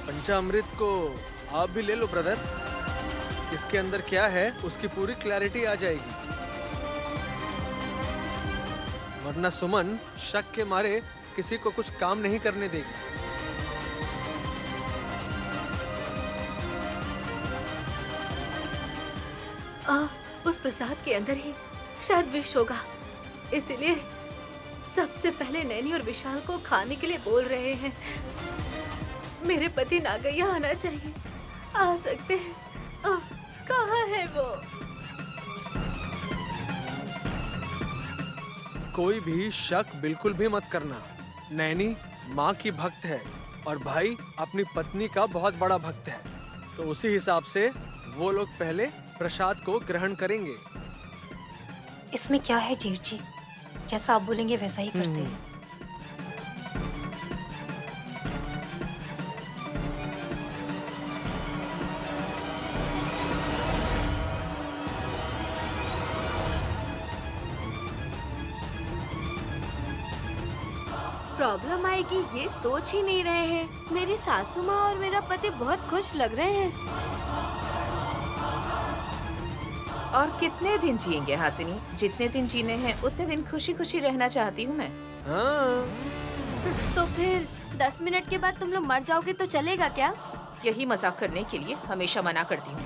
Speaker 6: पंचामृत को आप भी ले लो ब्रदर। इसके अंदर क्या है उसकी पूरी क्लैरिटी आ जाएगी, वरना सुमन शक के मारे किसी को कुछ काम नहीं करने देगी।
Speaker 12: उस प्रसाद के अंदर ही शायद विष होगा, इसीलिए सबसे पहले नैनी और विशाल को खाने के लिए बोल रहे हैं। मेरे पति नागैया आना चाहिए, आ सकते हैं। कहाँ है वो?
Speaker 6: कोई भी शक बिल्कुल भी मत करना। नैनी माँ की भक्त है और भाई अपनी पत्नी का बहुत बड़ा भक्त है, तो उसी हिसाब से वो लोग पहले प्रसाद को ग्रहण करेंगे।
Speaker 13: इसमें क्या है जेठ जी, जैसा आप बोलेंगे वैसा ही करते हैं।
Speaker 4: प्रॉब्लम आएगी ये सोच ही नहीं रहे हैं। मेरी सासू माँ और मेरा पति बहुत खुश लग रहे हैं।
Speaker 5: और कितने दिन जिएंगे हासिनी? जितने दिन जीने हैं उतने दिन खुशी खुशी रहना चाहती हूँ मैं।
Speaker 6: हाँ।
Speaker 4: तो फिर 10 मिनट के बाद तुम लोग मर जाओगे तो चलेगा क्या?
Speaker 5: यही मजाक करने के लिए हमेशा मना करती हूँ।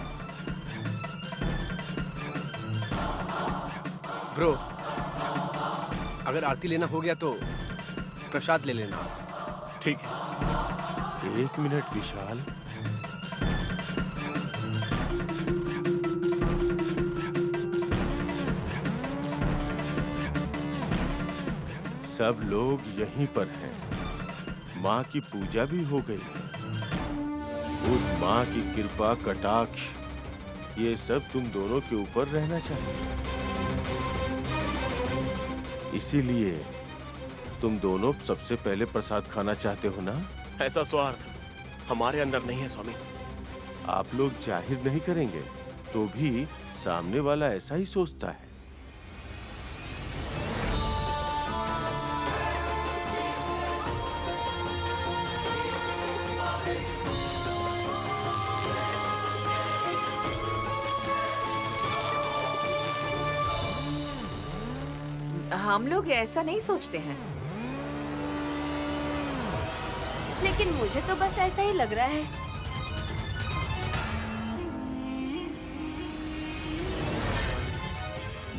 Speaker 7: ब्रो, अगर आरती लेना हो गया तो प्रसाद ले लेना।
Speaker 8: ठीक है।
Speaker 1: 1 मिनट विशाल। सब लोग यहीं पर हैं। माँ की पूजा भी हो गई है। उस माँ की कृपा कटाक्ष ये सब तुम दोनों के ऊपर रहना चाहिए। इसीलिए तुम दोनों सबसे पहले प्रसाद खाना चाहते हो ना?
Speaker 8: ऐसा स्वार्थ हमारे अंदर नहीं है स्वामी।
Speaker 1: आप लोग जाहिर नहीं करेंगे तो भी सामने वाला ऐसा ही सोचता है।
Speaker 5: हम लोग ऐसा नहीं सोचते हैं।
Speaker 4: लेकिन मुझे तो बस ऐसा ही लग रहा है।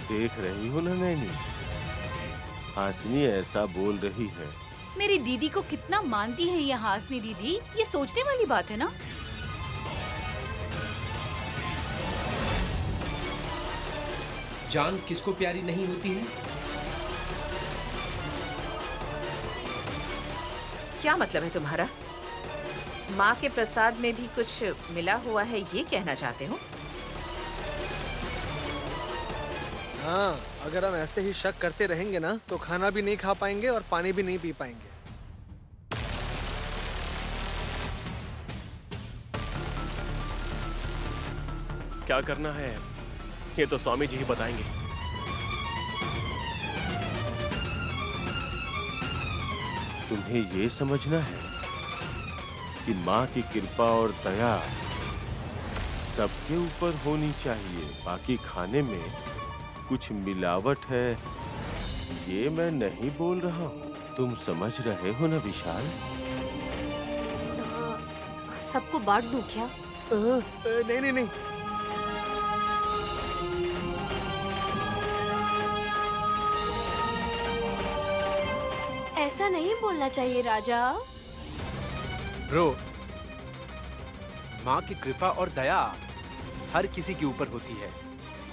Speaker 1: देख रही हो ना नैनी, हासिनी ऐसा बोल रही है।
Speaker 2: मेरी दीदी को कितना मानती है ये हासिनी दीदी, ये सोचने वाली बात है ना।
Speaker 7: जान किसको प्यारी नहीं होती है?
Speaker 5: क्या मतलब है तुम्हारा? माँ के प्रसाद में भी कुछ मिला हुआ है, ये कहना चाहते हो?
Speaker 6: हाँ, अगर हम ऐसे ही शक करते रहेंगे ना तो खाना भी नहीं खा पाएंगे और पानी भी नहीं पी पाएंगे।
Speaker 8: क्या करना है ये तो स्वामी जी ही बताएंगे।
Speaker 1: तुम्हें ये समझना है कि माँ की कृपा और दया सबके ऊपर होनी चाहिए। बाकी खाने में कुछ मिलावट है ये मैं नहीं बोल रहा हूँ। तुम समझ रहे हो ना विशाल?
Speaker 13: सबको बांट दूं क्या?
Speaker 6: नहीं नहीं नहीं।
Speaker 4: ऐसा नहीं बोलना चाहिए राजा।
Speaker 7: ब्रो, माँ की कृपा और दया हर किसी के ऊपर होती है।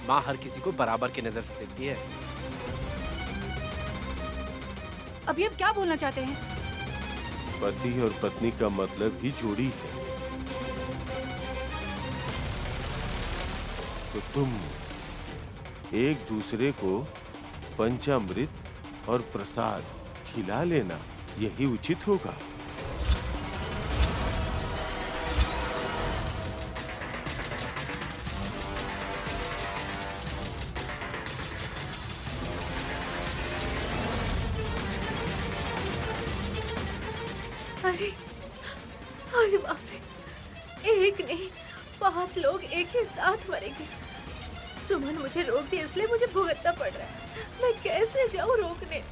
Speaker 7: माँ हर किसी को बराबर की नजर से देखती है।
Speaker 2: अभी आप क्या बोलना चाहते हैं?
Speaker 1: पति और पत्नी का मतलब ही जोड़ी है। तो तुम एक दूसरे को पंचामृत और प्रसाद खिला लेना, यही उचित होगा।
Speaker 12: अरे अरे बाप रे, एक नहीं 5 लोग एक ही साथ मरेंगे। सुमन मुझे रोक दिया इसलिए मुझे भुगतना पड़ रहा है। मैं कैसे जाऊं रोकने?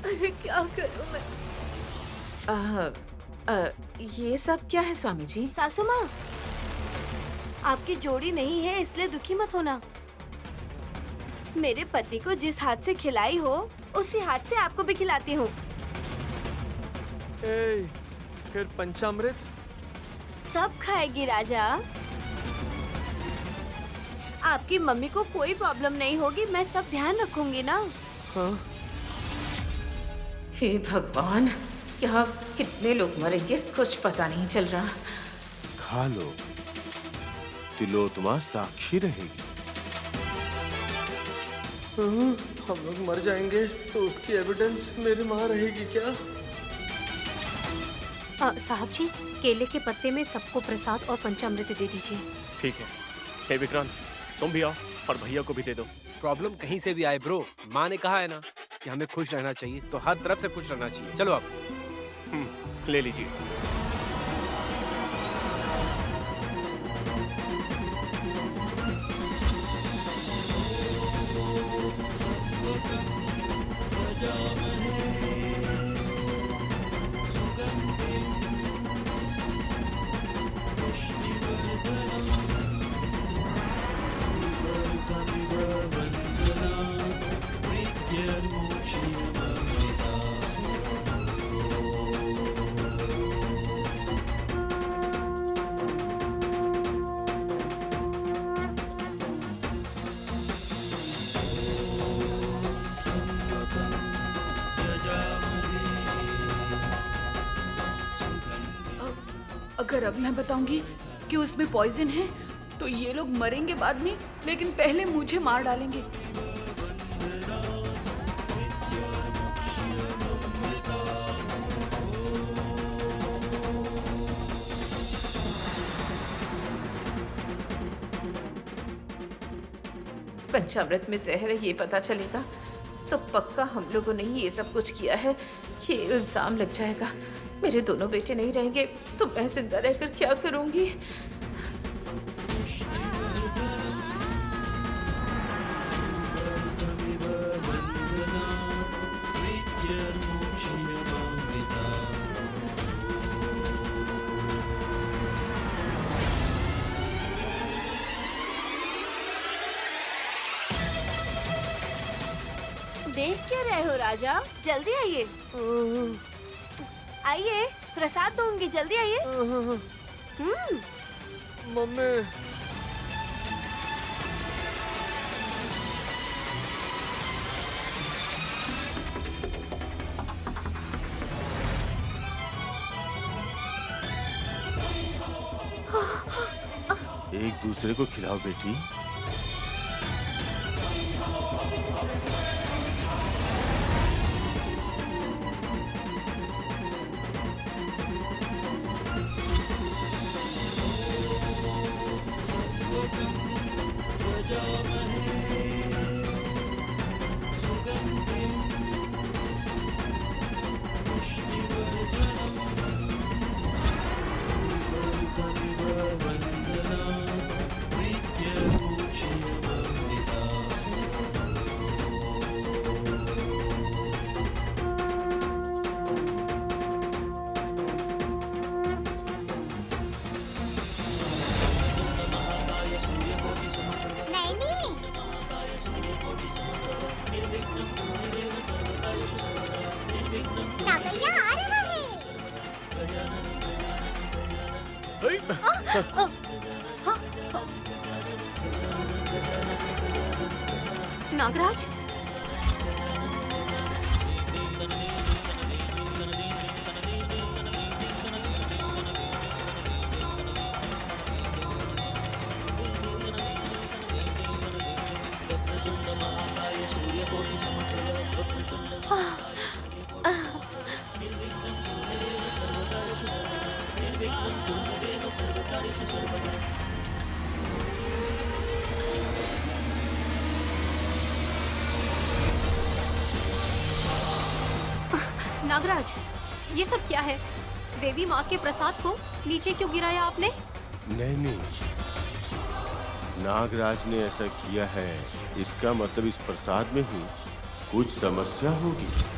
Speaker 12: अरे क्या करूं मैं?
Speaker 5: ये सब क्या है स्वामी जी?
Speaker 4: सासू माँ, आपकी जोड़ी नहीं है इसलिए दुखी मत होना। मेरे पति को जिस हाथ से खिलाई हो उसी हाथ से आपको भी खिलाती हूँ।
Speaker 6: फिर पंचामृत
Speaker 4: सब खाएगी राजा। आपकी मम्मी को कोई प्रॉब्लम नहीं होगी, मैं सब ध्यान रखूंगी ना।
Speaker 6: हाँ?
Speaker 5: हे भगवान, यहाँ कितने लोग मरेंगे कुछ पता नहीं चल रहा।
Speaker 1: खा लो, तिलोत्मा साक्षी रहेगी।
Speaker 6: हम लोग मर जाएंगे तो उसकी एविडेंस मेरी माँ रहेगी क्या?
Speaker 13: साहब जी, केले के पत्ते में सबको प्रसाद और पंचामृत दे दीजिए।
Speaker 8: ठीक है। हे विक्रांत, तुम भी आओ और भैया को भी दे दो।
Speaker 7: प्रॉब्लम कहीं से भी आए ब्रो, माँ ने कहा है ना कि हमें खुश रहना चाहिए, तो हर तरफ से खुश रहना चाहिए। चलो आप
Speaker 8: ले लीजिए।
Speaker 2: अगर अब मैं बताऊंगी कि उसमें पॉइजन है तो ये लोग मरेंगे बाद में, लेकिन पहले मुझे मार डालेंगे।
Speaker 5: पंचामृत में जहर है ये पता चलेगा तो पक्का हम लोगों ने ही ये सब कुछ किया है, ये इल्जाम लग जाएगा। मेरे दोनों बेटे नहीं रहेंगे तो मैं जिंदा रहकर क्या करूंगी?
Speaker 4: देख क्या रहे हो राजा? जल्दी आइए। आइए, प्रसाद दूंगी, जल्दी आइए।
Speaker 6: मम्मी।
Speaker 1: एक दूसरे को खिलाओ बेटी।
Speaker 14: नैनी, नागैया आ रहा है।
Speaker 13: नागराज, नागराज, ये सब क्या है? देवी माँ के प्रसाद को नीचे क्यों गिराया आपने?
Speaker 1: नहीं, नागराज ने ऐसा किया है, इसका मतलब इस प्रसाद में ही कुछ समस्या होगी।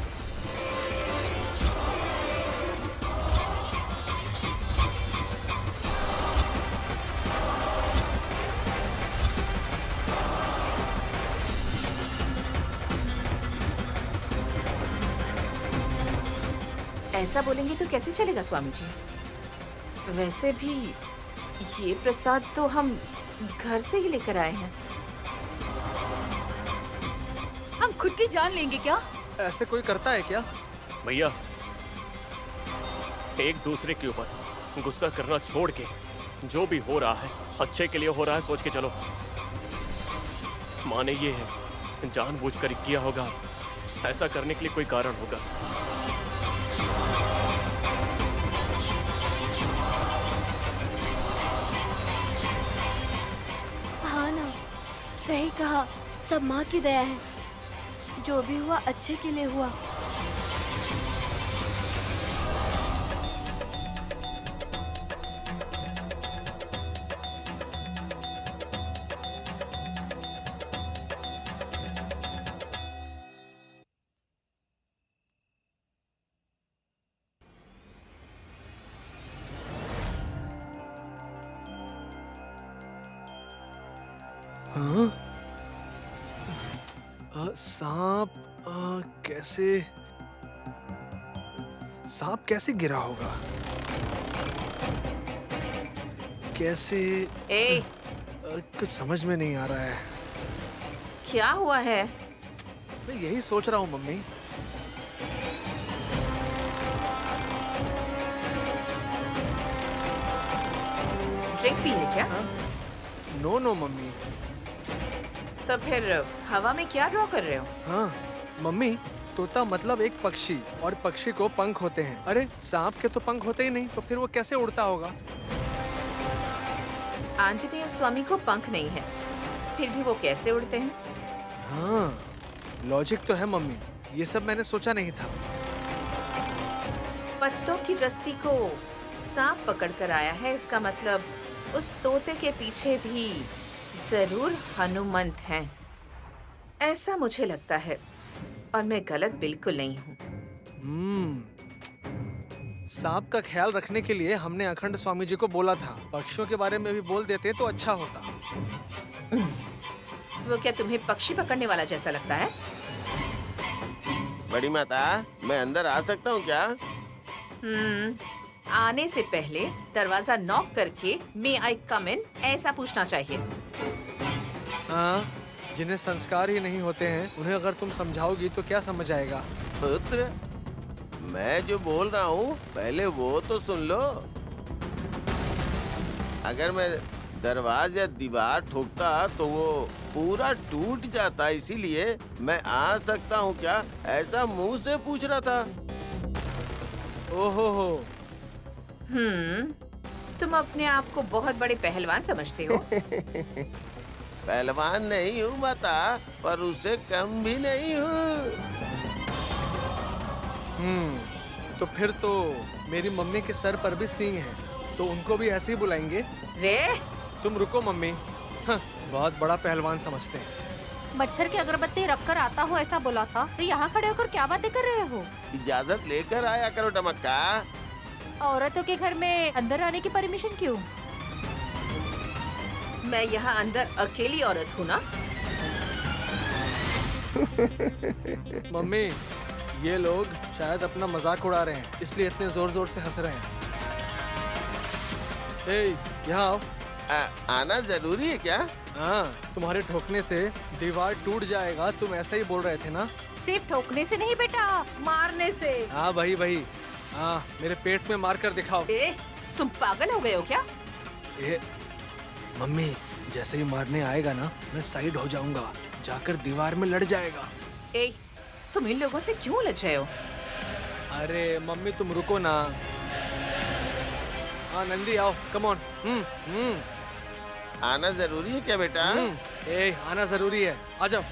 Speaker 5: ऐसा बोलेंगे तो कैसे चलेगा स्वामी जी? वैसे भी ये प्रसाद तो हम घर से ही लेकर आए हैं।
Speaker 2: हम खुद की जान लेंगे क्या?
Speaker 6: ऐसे कोई करता है क्या?
Speaker 8: भैया, एक दूसरे के ऊपर गुस्सा करना छोड़ के जो भी हो रहा है अच्छे के लिए हो रहा है सोच के चलो। माने ये है जानबूझकर किया होगा, ऐसा करने के लिए कोई कारण होगा।
Speaker 4: हाँ ना, सही कहा। सब माँ की दया है। जो भी हुआ अच्छे के लिए हुआ।
Speaker 6: हाँ? सांप कैसे गिरा होगा? कैसे?
Speaker 5: ए,
Speaker 6: कुछ समझ में नहीं आ रहा है।
Speaker 5: क्या हुआ है?
Speaker 6: मैं यही सोच रहा हूँ मम्मी।
Speaker 5: ड्रिंक पी ले क्या?
Speaker 6: No mummy.
Speaker 5: तो फिर हवा में क्या ड्रॉ कर रहे हो?
Speaker 6: हाँ मम्मी, तोता मतलब एक पक्षी, और पक्षी को पंख होते हैं। अरे सांप के तो पंख होते ही नहीं, तो फिर वो कैसे उड़ता होगा?
Speaker 5: आंजनेय स्वामी को पंख नहीं है, फिर भी वो कैसे उड़ते हैं?
Speaker 6: हाँ, लॉजिक तो है मम्मी, ये सब मैंने सोचा नहीं था।
Speaker 5: पत्तों की रस्सी को सांप पकड़ कर आया है, इसका मतलब उस तोते के पीछे भी जरूर हनुमंत हैं। ऐसा मुझे लगता है, और मैं गलत बिल्कुल नहीं हूँ।
Speaker 6: सांप का ख्याल रखने के लिए हमने अखंड स्वामी जी को बोला था। पक्षियों के बारे में भी बोल देते तो अच्छा होता।
Speaker 5: वो क्या तुम्हें पक्षी पकड़ने वाला जैसा लगता है?
Speaker 1: बड़ी माता, मैं अंदर आ सकता हूँ क्या?
Speaker 5: आने से पहले दरवाजा नॉक करके मे आई कम इन ऐसा पूछना चाहिए।
Speaker 6: हाँ, जिन्हें संस्कार ही नहीं होते हैं, उन्हें अगर तुम समझाओगी तो क्या समझ आएगा?
Speaker 1: पुत्र, मैं जो बोल रहा हूँ पहले वो तो सुन लो। अगर मैं दरवाजा दीवार ठोकता तो वो पूरा टूट जाता, इसीलिए मैं आ सकता हूँ क्या, ऐसा मुंह से पूछ रहा था।
Speaker 6: ओहो हो।
Speaker 5: तुम अपने आप को बहुत बड़े पहलवान समझते हो।
Speaker 1: पहलवान नहीं हूँ माता, पर उससे कम भी नहीं हूँ।
Speaker 6: तो फिर तो मेरी मम्मी के सर पर भी सींग है, तो उनको भी ऐसे ही बुलाएंगे।
Speaker 5: रे
Speaker 6: तुम रुको मम्मी, बहुत बड़ा पहलवान समझते हैं।
Speaker 9: मच्छर की अगरबत्ती रखकर आता हूँ ऐसा बोला था, तो यहाँ खड़े होकर क्या बातें कर रहे हो?
Speaker 1: इजाजत लेकर आया करो टमक्का।
Speaker 9: औरतों के घर में अंदर आने की परमिशन क्यों?
Speaker 5: मैं यहाँ अंदर अकेली औरत हूँ ना।
Speaker 6: मम्मी, ये लोग शायद अपना मजाक उड़ा रहे हैं, इसलिए इतने जोर जोर से हंस रहे हैं। ए, यहाँ आओ।
Speaker 1: आना जरूरी है क्या?
Speaker 6: हाँ, तुम्हारे ठोकने से दीवार टूट जाएगा, तुम ऐसा ही बोल रहे थे ना।
Speaker 9: सिर्फ ठोकने से नहीं बेटा, मारने से।
Speaker 6: हाँ भाई, हाँ, मेरे पेट में मार कर दिखाओ।
Speaker 5: तुम पागल हो गए हो क्या?
Speaker 6: मम्मी, जैसे ही मारने आएगा ना, मैं साइड हो जाऊंगा, जाकर दीवार में लड़ जाएगा।
Speaker 5: तुम इन लोगों से क्यों उलझ रहे हो?
Speaker 6: अरे मम्मी, तुम रुको ना। हाँ नंदी, आओ, कम ऑन।
Speaker 1: आना जरूरी है क्या बेटा?
Speaker 6: आना जरूरी है, आ जाओ।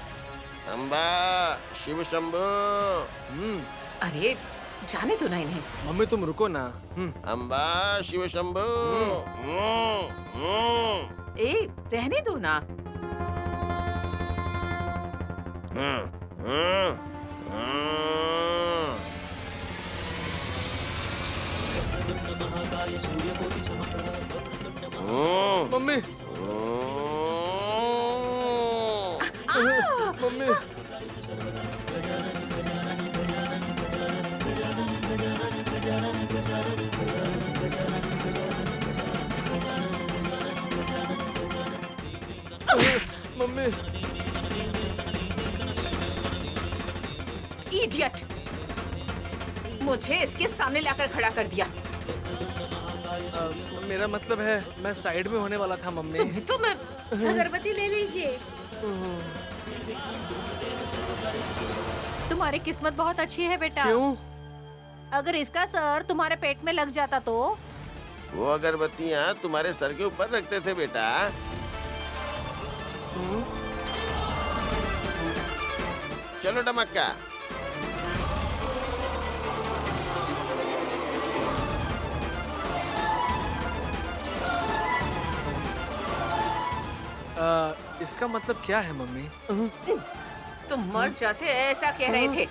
Speaker 1: अम्बा शिव शंभो।
Speaker 5: अरे जाने दो ना इन्हें।
Speaker 6: मम्मी तुम रुको ना।
Speaker 1: अम्बा शिव शंभो।
Speaker 5: रहने दो ना।
Speaker 6: Mummy, mummy, mummy.
Speaker 5: इडियट! मुझे इसके सामने लाकर खड़ा कर दिया।
Speaker 6: मेरा मतलब है, मैं साइड में होने वाला था मम्मी।
Speaker 12: अगरबत्ती ले लीजिए।
Speaker 9: तुम्हारी किस्मत बहुत अच्छी है बेटा।
Speaker 6: क्यों?
Speaker 9: अगर इसका सर तुम्हारे पेट में लग जाता तो?
Speaker 1: वो अगरबत्तियाँ तुम्हारे सर के ऊपर रखते थे बेटा। चलो टमक्का।
Speaker 6: इसका मतलब क्या है मम्मी?
Speaker 5: तुम मर जाते ऐसा कह रहे थे।